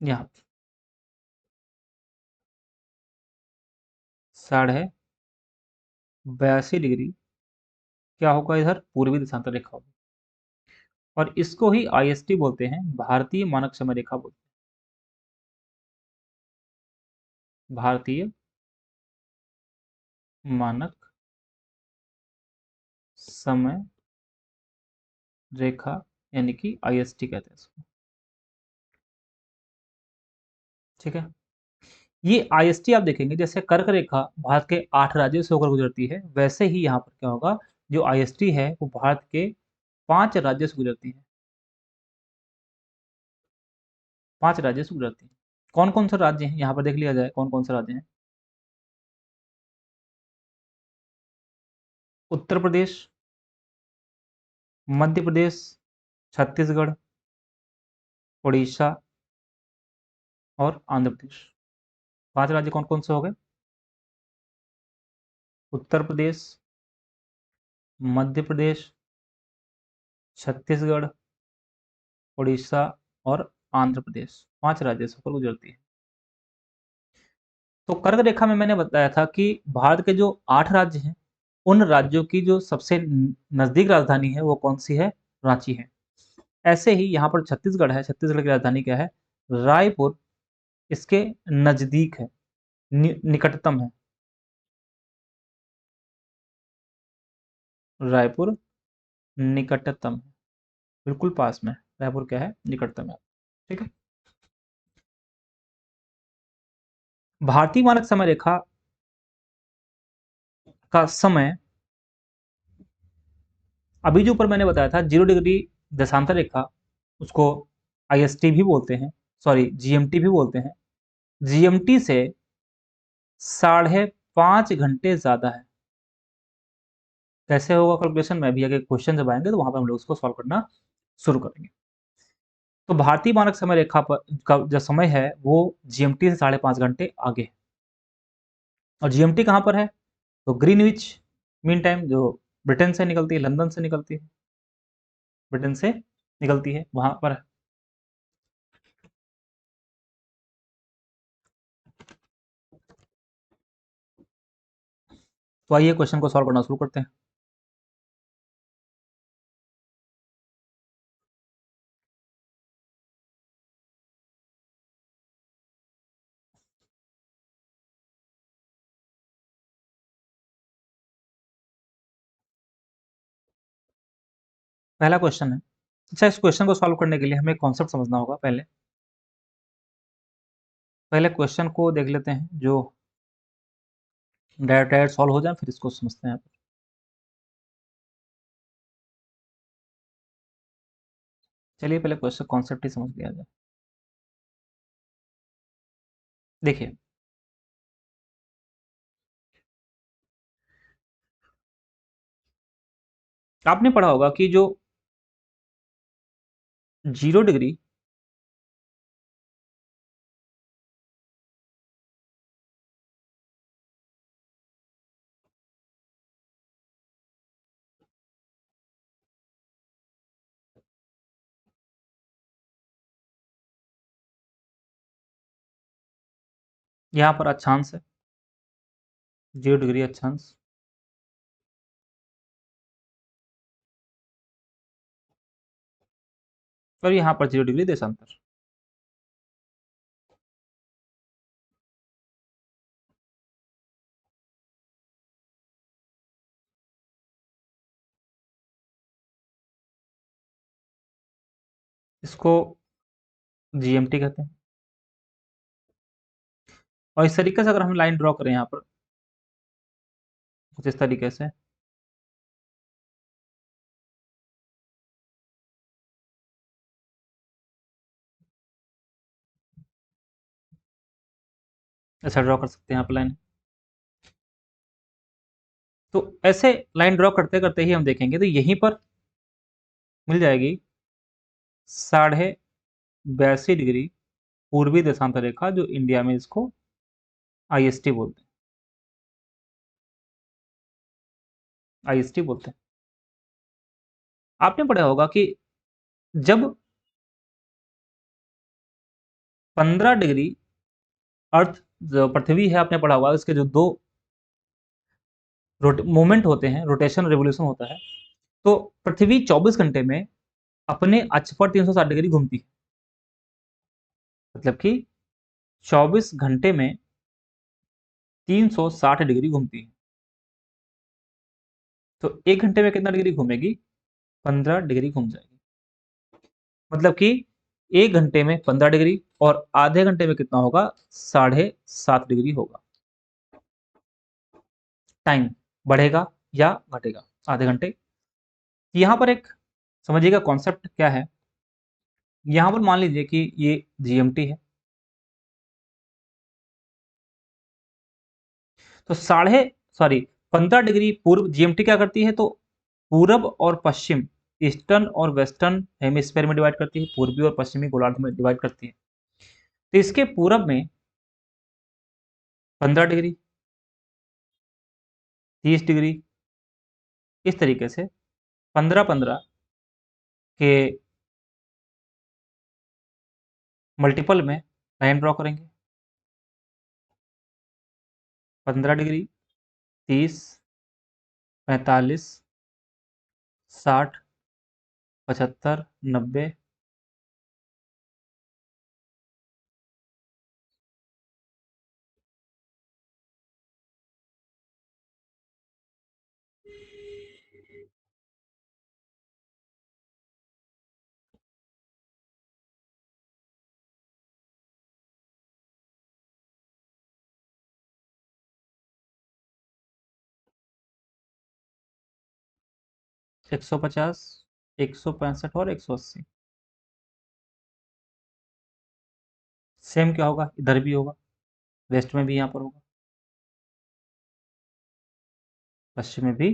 यहाँ 82.5 डिग्री क्या होगा? इधर पूर्वी देशांतर रेखा होगी, और इसको ही IST बोलते हैं, भारतीय मानक समय रेखा बोलते हैं। भारतीय मानक समय रेखा, यानी कि IST कहते हैं इसको। ठीक है, ये IST आप देखेंगे, जैसे कर्क रेखा भारत के 8 राज्यों से होकर गुजरती है, वैसे ही यहाँ पर क्या होगा, जो IST है वो भारत के 5 राज्यों से गुजरती है। 5 राज्यों से गुजरती है। कौन कौन से राज्य हैं यहाँ पर देख लिया जाए, कौन कौन से राज्य हैं? उत्तर प्रदेश, मध्य प्रदेश, छत्तीसगढ़, उड़ीसा और आंध्र प्रदेश। 5 राज्य कौन कौन से हो गए? उत्तर प्रदेश, मध्य प्रदेश, छत्तीसगढ़, उड़ीसा और आंध्र प्रदेश। 5 राज्य से होकर गुजरती है। तो कर्क रेखा में मैंने बताया था कि भारत के जो 8 राज्य हैं, उन राज्यों की जो सबसे नजदीक राजधानी है वो कौन सी है? रांची है। ऐसे ही यहाँ पर छत्तीसगढ़ है, छत्तीसगढ़ की राजधानी क्या है? रायपुर इसके नजदीक है, निकटतम है। रायपुर निकटतम है, बिल्कुल पास में। रायपुर क्या है? निकटतम है। ठीक है। भारतीय मानक समय रेखा का समय, अभी जो ऊपर मैंने बताया था 0 डिग्री देशांतर रेखा, उसको IST भी बोलते हैं, सॉरी GMT भी बोलते हैं। GMT से 5.5 घंटे ज्यादा है। कैसे होगा कैलकुलेशन? मैं भी आगे क्वेश्चन जब आएंगे तो वहां पर हम लोग उसको सॉल्व करना शुरू करेंगे। तो भारतीय मानक समय रेखा पर का जो समय है वो GMT से 5.5 घंटे आगे है। और GMT कहाँ पर है? तो ग्रीनविच मीन टाइम, जो ब्रिटेन से निकलती है, लंदन से निकलती है, ब्रिटेन से निकलती है, वहां पर है। तो आइए क्वेश्चन को सॉल्व करना शुरू करते हैं। पहला क्वेश्चन है। अच्छा, इस क्वेश्चन को सॉल्व करने के लिए हमें कॉन्सेप्ट समझना होगा पहले। पहले क्वेश्चन को देख लेते हैं, जो डायरेक्ट सॉल्व हो जाए, फिर इसको समझते हैं। चलिए पहले क्वेश्चन कॉन्सेप्ट ही समझ लिया जाए। देखिए, आपने पढ़ा होगा कि जो 0 डिग्री यहाँ पर अक्षांश है, 0 डिग्री अक्षांश, और यहाँ पर 0 डिग्री देशांतर। इसको जीएमटी कहते हैं। और इस तरीके से अगर हम लाइन ड्रॉ करें यहाँ पर कुछ इस तरीके से, ऐसा ड्रॉ कर सकते हैं यहाँ पर लाइन। तो ऐसे लाइन ड्रॉ करते करते ही हम देखेंगे तो यहीं पर मिल जाएगी 82.82 डिग्री पूर्वी देशांतर रेखा, जो इंडिया में इसको आईएसटी बोलते हैं। आईएसटी बोलते हैं। आपने पढ़ा होगा कि जब 15 डिग्री अर्थ, जो पृथ्वी है, आपने पढ़ा होगा इसके जो दो मोमेंट होते हैं, रोटेशन रिवोल्यूशन होता है, तो पृथ्वी 24 घंटे में अपने अक्ष पर 360 डिग्री घूमती है। मतलब कि 24 घंटे में 360 डिग्री घूमती है। तो 1 घंटे में कितना डिग्री घूमेगी? 15 डिग्री घूम जाएगी। मतलब कि 1 घंटे में 15 डिग्री और आधे घंटे में कितना होगा? 7.5 डिग्री होगा। टाइम बढ़ेगा या घटेगा आधे घंटे। यहाँ पर एक समझिएगा कॉन्सेप्ट क्या है। यहाँ पर मान लीजिए कि ये जीएमटी है, तो 15 डिग्री पूर्व जीएमटी क्या करती है? तो पूरब और पश्चिम, ईस्टर्न और वेस्टर्न हेमिस्फेयर में डिवाइड करती है, पूर्वी और पश्चिमी गोलार्ध में डिवाइड करती है। तो इसके पूरब में 15 डिग्री, 30 डिग्री, इस तरीके से 15-15 के मल्टीपल में लाइन ड्रॉ करेंगे। 15 डिग्री, 30, 45, 60, 75, 90, 150, 165 और 180। सेम क्या होगा? इधर भी होगा, वेस्ट में भी यहाँ पर होगा, पश्चिम में भी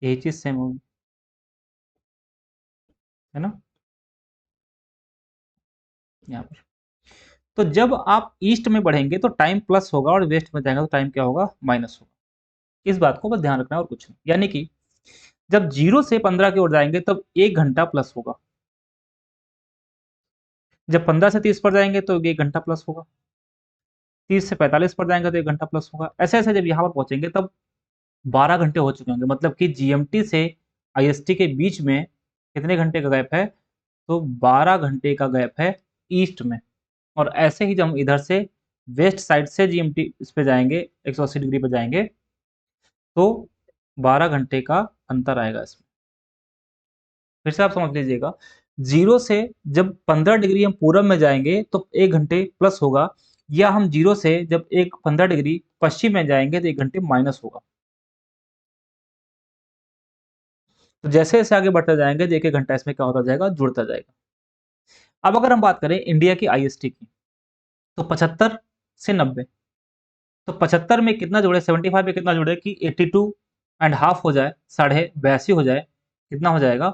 यही चीज सेम होगी, है ना, यहाँ पर। तो जब आप ईस्ट में बढ़ेंगे तो टाइम प्लस होगा, और वेस्ट में जाएंगे तो टाइम क्या होगा? माइनस होगा। इस बात को बस ध्यान रखना है और कुछ नहीं। यानी कि जब 0 से 15 की ओर जाएंगे तब 1 घंटा प्लस होगा, जब 15 से 30 पर जाएंगे तो 1 घंटा प्लस होगा, 30 से 45 पर जाएंगे तो 1 घंटा प्लस होगा। ऐसे ऐसे जब यहाँ पर पहुंचेंगे तब 12 घंटे हो चुके होंगे। मतलब कि जीएमटी से आईएसटी के बीच में कितने घंटे का गैप है? तो 12 घंटे का गैप है ईस्ट में। और ऐसे ही जब हम इधर से वेस्ट साइड से जीएमटी इस पे जाएंगे, 180 डिग्री पे जाएंगे, तो 12 घंटे का अंतर आएगा इसमें। फिर से आप समझ लीजिएगा, 0 से जब 15 डिग्री हम पूरब में जाएंगे तो 1 घंटे प्लस होगा, या हम 0 से जब 15 डिग्री पश्चिम में जाएंगे तो 1 घंटे माइनस होगा। तो जैसे जैसे आगे बढ़ते जाएंगे तो 1 घंटा इसमें क्या होता जाएगा, जुड़ता जाएगा। अब अगर हम बात करें इंडिया की आईएसटी की, तो 75 से 90, तो 75 में कितना जुड़े, 75 में कितना जुड़े कि 82 एंड हाफ हो जाए, 82.5 हो जाए, कितना हो जाएगा,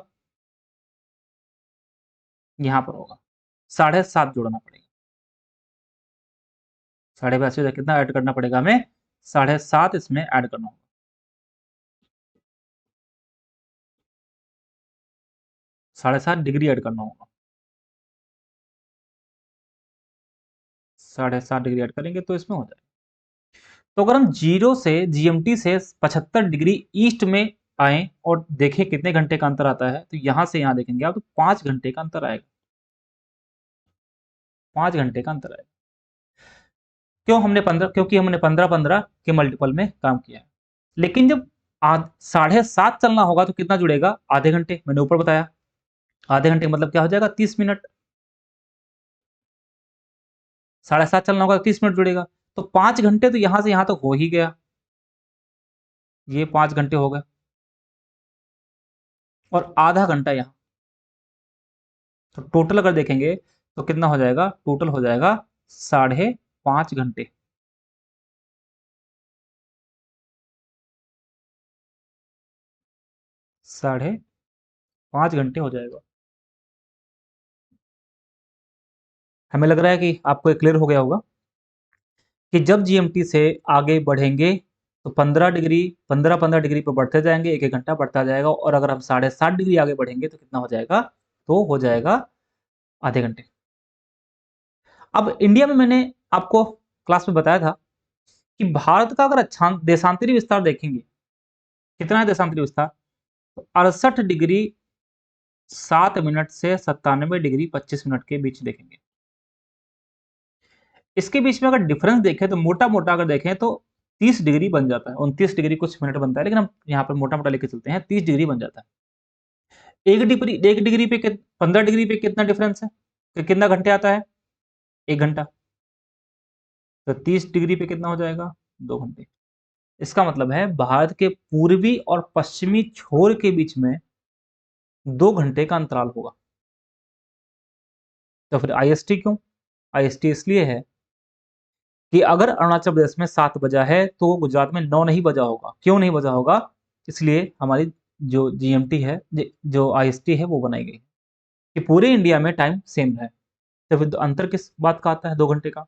यहाँ पर होगा 7.5 जोड़ना पड़ेगा। 82.5 कितना ऐड करना पड़ेगा हमें, 7.5 इसमें ऐड करना होगा। 7.5 डिग्री ऐड करना होगा। 7.5 डिग्री ऐड करेंगे तो इसमें हो जाएगा। तो अगर हम 0 से जीएमटी से 75 डिग्री ईस्ट में आए और देखें कितने घंटे का अंतर आता है, तो यहां से यहां देखेंगे आप तो 5 घंटे का अंतर आएगा। 5 घंटे का अंतर आएगा। क्यों हमने 15, क्योंकि हमने 15-15 के मल्टीपल में काम किया है। लेकिन जब 7.5 चलना होगा तो कितना जुड़ेगा, आधे घंटे, मैंने ऊपर बताया। आधे घंटे का मतलब क्या हो जाएगा, 30 मिनट। 7.5 चलना होगा तो 30 मिनट जुड़ेगा, तो 5 घंटे तो यहां से यहां तक हो ही गया, ये 5 घंटे हो गए, और आधा घंटा यहाँ। तो टोटल अगर देखेंगे तो कितना हो जाएगा, टोटल हो जाएगा 5.5 घंटे। साढ़े 5 घंटे हो जाएगा। हमें लग रहा है कि आपको क्लियर हो गया होगा कि जब जीएमटी से आगे बढ़ेंगे तो 15 डिग्री, 15-15 डिग्री पर बढ़ते जाएंगे, एक एक घंटा बढ़ता जाएगा, और अगर हम 7.5 डिग्री आगे बढ़ेंगे तो कितना हो जाएगा, तो हो जाएगा आधे घंटे। अब इंडिया में मैंने आपको क्लास में बताया था कि भारत का अगर देशांतरी विस्तार देखेंगे, कितना है देशांतरी विस्तार, तो 68 डिग्री 7 मिनट से 97 डिग्री 25 मिनट के बीच देखेंगे। इसके बीच में अगर डिफरेंस देखें तो मोटा मोटा अगर देखें तो 30 डिग्री बन जाता है, 29 डिग्री कुछ मिनट बनता है, लेकिन हम यहाँ पर मोटा मोटा लेके चलते हैं, 30 डिग्री बन जाता है। 1 डिग्री पे 15 डिग्री पे कितना डिफरेंस है, तो कितना घंटे आता है, 1 घंटा। तो 30 डिग्री पे कितना हो जाएगा, 2 घंटे। इसका मतलब है भारत के पूर्वी और पश्चिमी छोर के बीच में 2 घंटे का अंतराल होगा। तो फिर आईएसटी क्यों, आईएसटी इसलिए है कि अगर अरुणाचल प्रदेश में 7 बजा है तो गुजरात में 9 नहीं बजा होगा। क्यों नहीं बजा होगा, इसलिए हमारी जो जीएमटी है, जो आईएसटी है वो बनाई गई कि पूरे इंडिया में टाइम सेम है। तो फिर अंतर किस बात का आता है, 2 घंटे का।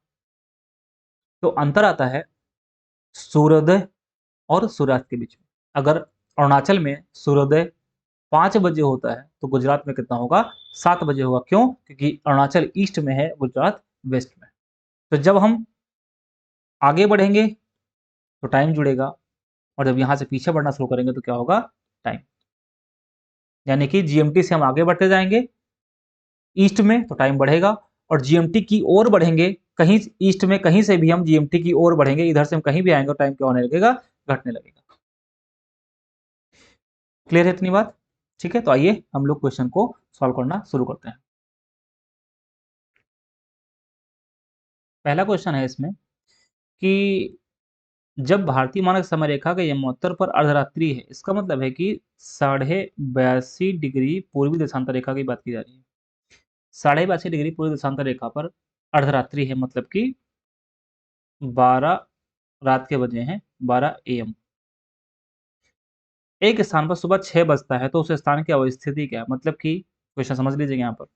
तो अंतर आता है सूर्योदय और सूर्यास्त के बीच में। अगर अरुणाचल में सूर्योदय 5 बजे होता है तो गुजरात में कितना होगा, 7 बजे होगा। क्यों, क्योंकि अरुणाचल ईस्ट में है, गुजरात वेस्ट में। तो जब हम आगे बढ़ेंगे तो टाइम जुड़ेगा, और जब यहाँ से पीछे बढ़ना शुरू करेंगे तो क्या होगा, टाइम। यानी कि जीएमटी से हम आगे बढ़ते जाएंगे ईस्ट में तो टाइम बढ़ेगा, और जीएमटी की ओर बढ़ेंगे, कहीं ईस्ट में कहीं से भी हम जीएमटी की ओर बढ़ेंगे, इधर से हम कहीं भी आएंगे तो टाइम क्या होने लगेगा, घटने लगेगा। क्लियर है इतनी बात, ठीक है। तो आइए हम लोग क्वेश्चन को सॉल्व करना शुरू करते हैं। पहला क्वेश्चन है इसमें कि जब भारतीय मानक समय रेखा के यमोत्तर पर अर्धरात्रि है, इसका मतलब है कि 82.5 डिग्री पूर्वी देशांतर रेखा की बात की जा रही है। 82.5 डिग्री पूर्वी देशांतर रेखा पर अर्धरात्रि है, मतलब कि 12 रात के बजे हैं, 12 AM। एक स्थान पर सुबह 6 बजता है तो उस स्थान की अवस्थिति क्या है, मतलब कि क्वेश्चन समझ लीजिएगा। यहाँ पर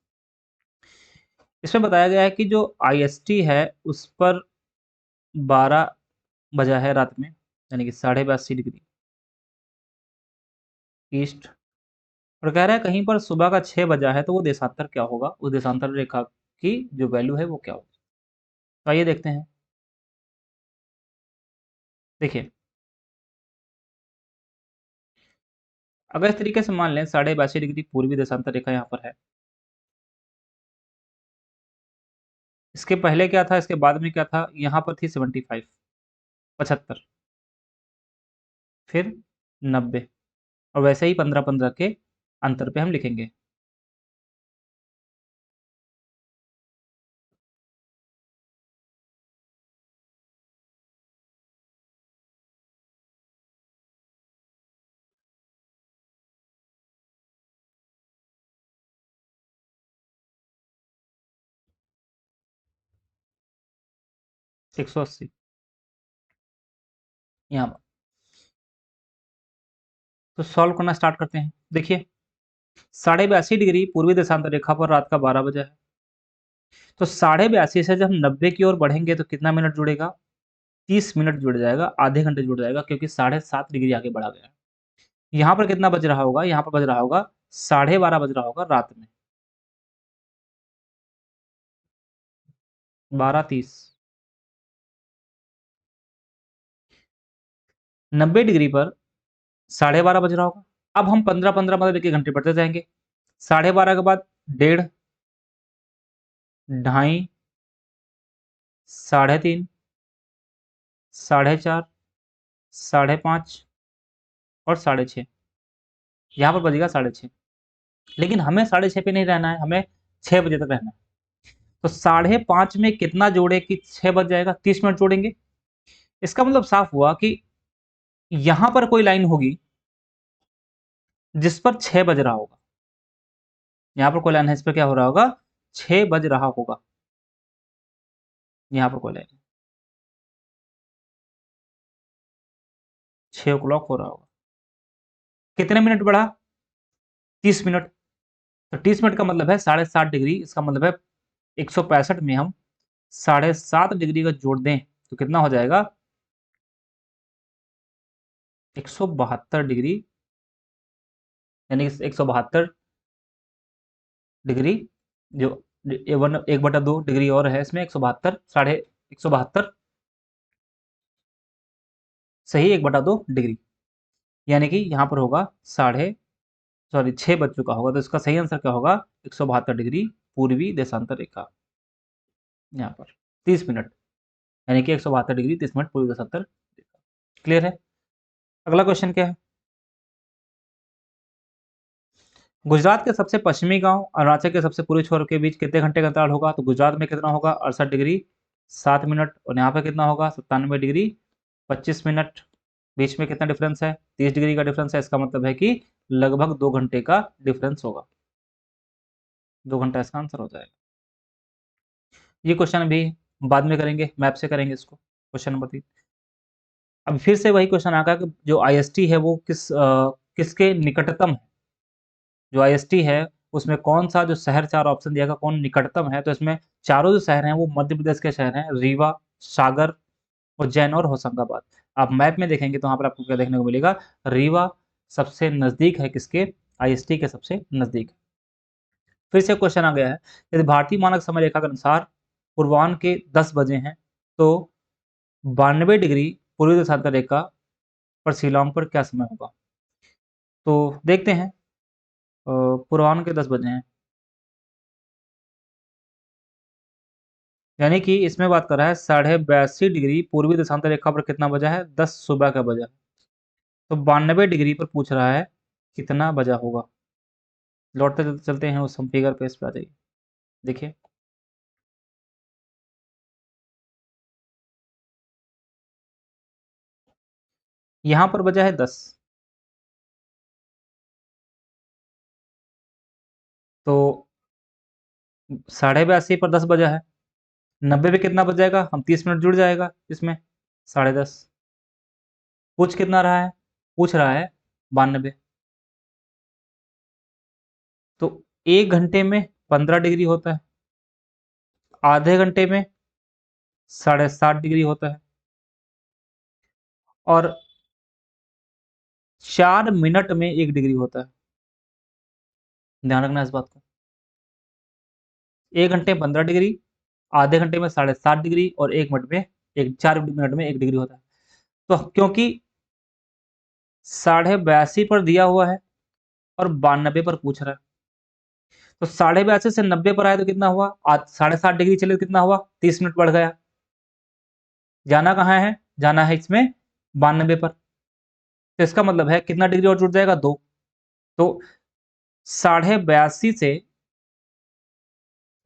इसमें बताया गया है कि जो आईएसटी है उस पर 12 बजा है रात में, यानी कि 82.5 डिग्री ईस्ट, और कह रहा है कहीं पर सुबह का 6 बजा है तो वो देशांतर क्या होगा, उस देशांतर रेखा की जो वैल्यू है वो क्या होगी। तो आइए देखते हैं। देखिए, अगर इस तरीके से मान लें 82.5 डिग्री पूर्वी देशांतर रेखा यहाँ पर है, इसके पहले क्या था, इसके बाद में क्या था, यहाँ पर थी 75, 75, फिर 90, और वैसे ही 15-15 के अंतर पे हम लिखेंगे। एक सौ अस्सी यहाँ पर। तो सॉल्व करना स्टार्ट करते हैं। देखिए 82.5 डिग्री पूर्वी देशांतर रेखा पर रात का 12 बजे है। तो 82.5 से जब हम 90 की ओर बढ़ेंगे तो कितना मिनट जुड़ेगा? 30 मिनट जुड़ जाएगा, आधे घंटे जुड़ जाएगा, क्योंकि 7.5 डिग्री आगे बढ़ा गया है। यहाँ पर कितना बज रहा होगा? यहाँ पर बज रहा होगा 12:30 बज रहा होगा रात में, 12:30। 90 डिग्री पर 12:30 बज रहा होगा। अब हम 15-15 मतलब 1-1 घंटे बढ़ते जाएंगे। 12:30 के बाद 1:30, 2:30, 3:30, 4:30, 5:30 और 6:30। यहाँ पर बजेगा 6:30। लेकिन हमें 6:30 पे नहीं रहना है, हमें 6 बजे तक रहना है। तो 5:30 में कितना जोड़े कि 6 बज जाएगा? 30 मिनट जोड़ेंगे। इसका मतलब साफ हुआ कि यहाँ पर कोई लाइन होगी जिस पर 6 बज रहा होगा। यहाँ पर कोई लाइन है, इस पर क्या हो रहा होगा? 6 बज रहा होगा। यहाँ पर कोई लाइन 6 o'clock हो रहा होगा। कितने मिनट बढ़ा? 30 मिनट। तो 30 मिनट का मतलब है 7.5 डिग्री। इसका मतलब है 165 में हम 7.5 डिग्री का जोड़ दें तो कितना हो जाएगा? 172 डिग्री, यानी कि 172 डिग्री, जो 1/2 डिग्री और है इसमें, 172, 172 सही, 1/2 डिग्री। यानी कि यहाँ पर होगा 6 बज चुका होगा। तो इसका सही आंसर क्या होगा? 172 डिग्री पूर्वी देशांतर रेखा। यहाँ पर 30 मिनट, यानी कि 172 डिग्री 30 मिनट पूर्वी देशांतर रेखा। क्लियर है? अगला क्वेश्चन क्या है? गुजरात के सबसे पश्चिमी गांव अरुणाचल के सबसे पूर्वी छोर के बीच कितने घंटे का अंतराल होगा? तो गुजरात में कितना होगा? 68 डिग्री 7 मिनट, और यहाँ पे कितना होगा? 97 डिग्री 25 मिनट। बीच में कितना डिफरेंस है? 30 डिग्री का डिफरेंस है। इसका मतलब है कि लगभग 2 घंटे का डिफरेंस होगा। 2 घंटा इसका आंसर हो जाएगा। ये क्वेश्चन अभी बाद में करेंगे, मैप से करेंगे इसको, क्वेश्चन नंबर 3। अब फिर से वही क्वेश्चन आएगा कि जो आईएसटी है वो किसके निकटतम है। जो आईएसटी है उसमें कौन सा जो शहर, 4 ऑप्शन दिया गया, कौन निकटतम है? तो इसमें चारों जो शहर हैं वो मध्य प्रदेश के शहर हैं, रीवा, सागर, उज्जैन और होशंगाबाद। आप मैप में देखेंगे तो वहाँ पर आपको क्या देखने को मिलेगा? रीवा सबसे नज़दीक है किसके? आईएसटी के सबसे नज़दीक। फिर से क्वेश्चन आ गया है, यदि भारतीय मानक समय रेखा के अनुसार पूर्वाह्न के 10 बजे हैं तो 92 डिग्री पूर्वी देशांतर रेखा पर शिलांग पर क्या समय होगा? तो देखते हैं। पूर्वाह्न के 10 बजे हैं, यानी कि इसमें बात कर रहा है 82.5 डिग्री पूर्वी देशांतर रेखा पर कितना बजा है? 10 सुबह का बजा है। तो 92 डिग्री पर पूछ रहा है कितना बजा होगा। लौटते चलते हैं उस हम फिगर पे, इस पे आ जाइए। देखिए यहाँ पर बजा है 10, तो 82.5 पर 10 बजा है। 90 पे कितना बच जाएगा? हम 30 मिनट जुड़ जाएगा इसमें, 10:30। पूछ कितना रहा है? पूछ रहा है 92। तो 1 घंटे में 15 डिग्री होता है, आधे घंटे में 7.5 डिग्री होता है, और 4 मिनट में 1 डिग्री होता है। ध्यान रखना इस बात को। 1 घंटे में 15 डिग्री, आधे घंटे में 7.5 डिग्री, और 1 मिनट में 4 मिनट में 1 डिग्री होता है। तो क्योंकि 82.5 पर दिया हुआ है और 92 पर पूछ रहा है, तो 82.5 से 90 पर आए तो कितना हुआ? 7.5 डिग्री चले तो कितना हुआ? 30 मिनट बढ़ गया। जाना कहाँ है? जाना है इसमें 92 पर। तो इसका मतलब है कितना डिग्री और जुड़ जाएगा? 2। तो 82.5 से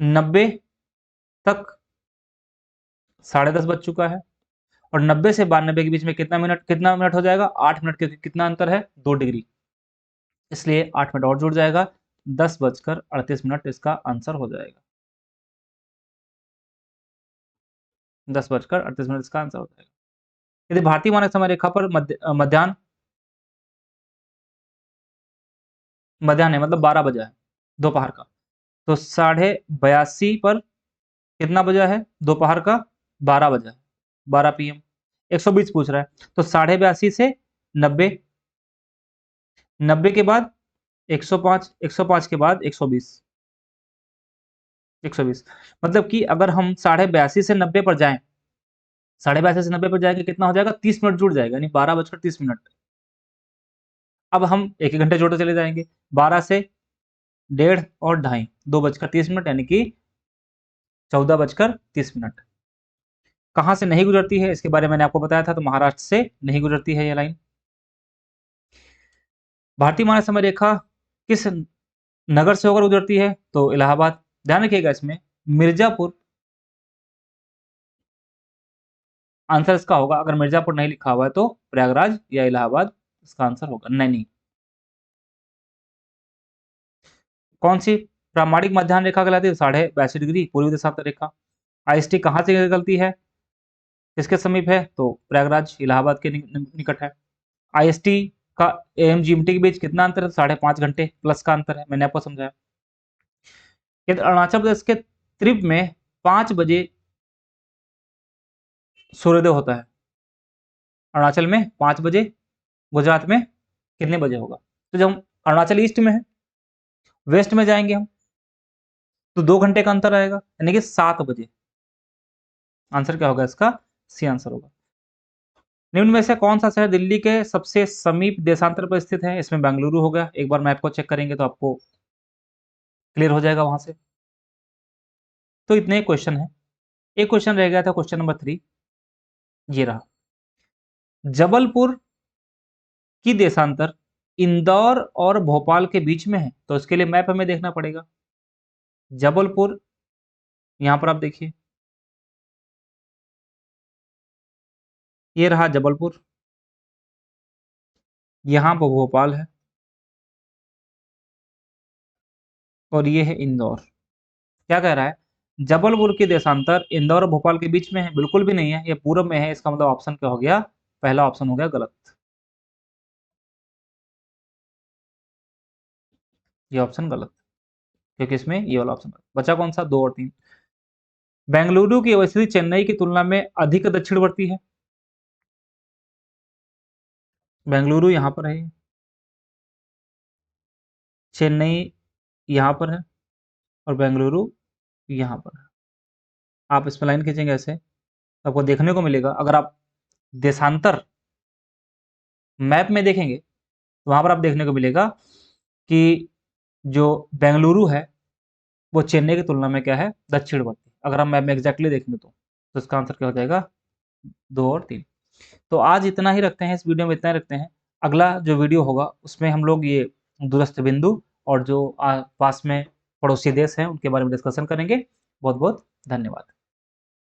90 तक 10:30 बज चुका है, और 90 से 92 के बीच में कितना मिनट हो जाएगा? 8 मिनट, क्योंकि कितना अंतर है? 2 डिग्री, इसलिए 8 मिनट और जुड़ जाएगा, 10:38 इसका आंसर हो जाएगा। 10:38 इसका आंसर हो जाएगा। यदि भारतीय मानक समय रेखा पर मध्याह्न है, मतलब 12 बजा है दोपहर का, तो 82.5 पर कितना बजा है? दोपहर का 12 बजा है, 12 PM। 120 पूछ रहा है, तो 82.5 से 90, 90 के बाद 105, 105 के बाद 120, 120, मतलब कि अगर हम 82.5 से 90 पर जाएं, 82.5 से 90 पर जाएंगे, कितना हो जाएगा? 30 मिनट जुड़ जाएगा, यानी 12:30। अब हम 1-1 घंटे जोड़ते चले जाएंगे, 12 से 1.5 और 2.5, 2:30, यानी कि 14:30। कहाँ से नहीं गुजरती है, इसके बारे में मैंने आपको बताया था, तो महाराष्ट्र से नहीं गुजरती है ये लाइन। भारतीय मानक समय रेखा किस नगर से होकर गुजरती है? तो इलाहाबाद। ध्यान रखिएगा, इसमें मिर्जापुर आंसर इसका होगा। अगर मिर्जापुर नहीं लिखा हुआ है तो प्रयागराज या इलाहाबाद इसका आंसर होगा, नहीं। कौन सी प्रामाणिक मध्याह्न रेखा कहलाती है? 82.5 डिग्री पूर्वी देशांतर रेखा। आईएसटी कहाँ से निकलती है, किसके समीप है? तो प्रयागराज, इलाहाबाद के निकट है। आईएसटी का एएम जीएमटी के बीच कितना अंतर है? 5.5 घंटे प्लस का अंतर है, मैंने आपको समझाया। यदि अरुणाचल प्रदेश के त्रिप में 5 बजे सूर्योदय होता है, अरुणाचल में 5 बजे, गुजरात में कितने बजे होगा? तो जब हम अरुणाचल ईस्ट में है, वेस्ट में जाएंगे हम, तो 2 घंटे का अंतर आएगा, यानी कि 7 बजे। आंसर क्या होगा इसका? सी आंसर होगा। निम्न में से कौन सा शहर दिल्ली के सबसे समीप देशांतर पर स्थित है? इसमें बेंगलुरु हो गया। एक बार मैप को चेक करेंगे तो आपको क्लियर हो जाएगा वहां से। तो इतने क्वेश्चन है, एक क्वेश्चन रह गया था, क्वेश्चन नंबर 3, ये रहा। जबलपुर की देशांतर इंदौर और भोपाल के बीच में है, तो इसके लिए मैप हमें देखना पड़ेगा। जबलपुर, यहां पर आप देखिए, ये रहा जबलपुर, यहां पर भोपाल है, और ये है इंदौर। क्या कह रहा है? जबलपुर की देशांतर इंदौर और भोपाल के बीच में है? बिल्कुल भी नहीं है, ये पूर्व में है। इसका मतलब ऑप्शन क्या हो गया? पहला ऑप्शन हो गया गलत, ये ऑप्शन गलत, क्योंकि इसमें ये वाला ऑप्शन बचा कौन सा? 2 और 3। बेंगलुरु की स्थिति चेन्नई की तुलना में अधिक दक्षिणवर्ती है। बेंगलुरु यहां पर है, चेन्नई यहां पर है, और बेंगलुरु यहां पर है। आप इसमें लाइन खींचेंगे ऐसे, आपको देखने को मिलेगा। अगर आप देशांतर मैप में देखेंगे तो वहां पर आप देखने को मिलेगा कि जो बेंगलुरु है वो चेन्नई की तुलना में क्या है? दक्षिणवर्ती। अगर हम मैप में एग्जैक्टली देखेंगे तो इसका आंसर क्या हो जाएगा? 2 और 3। तो आज इतना ही रखते हैं, इस वीडियो में इतना ही रखते हैं। अगला जो वीडियो होगा उसमें हम लोग ये दूरस्थ बिंदु और जो पास में पड़ोसी देश हैं उनके बारे में डिस्कशन करेंगे। बहुत बहुत धन्यवाद।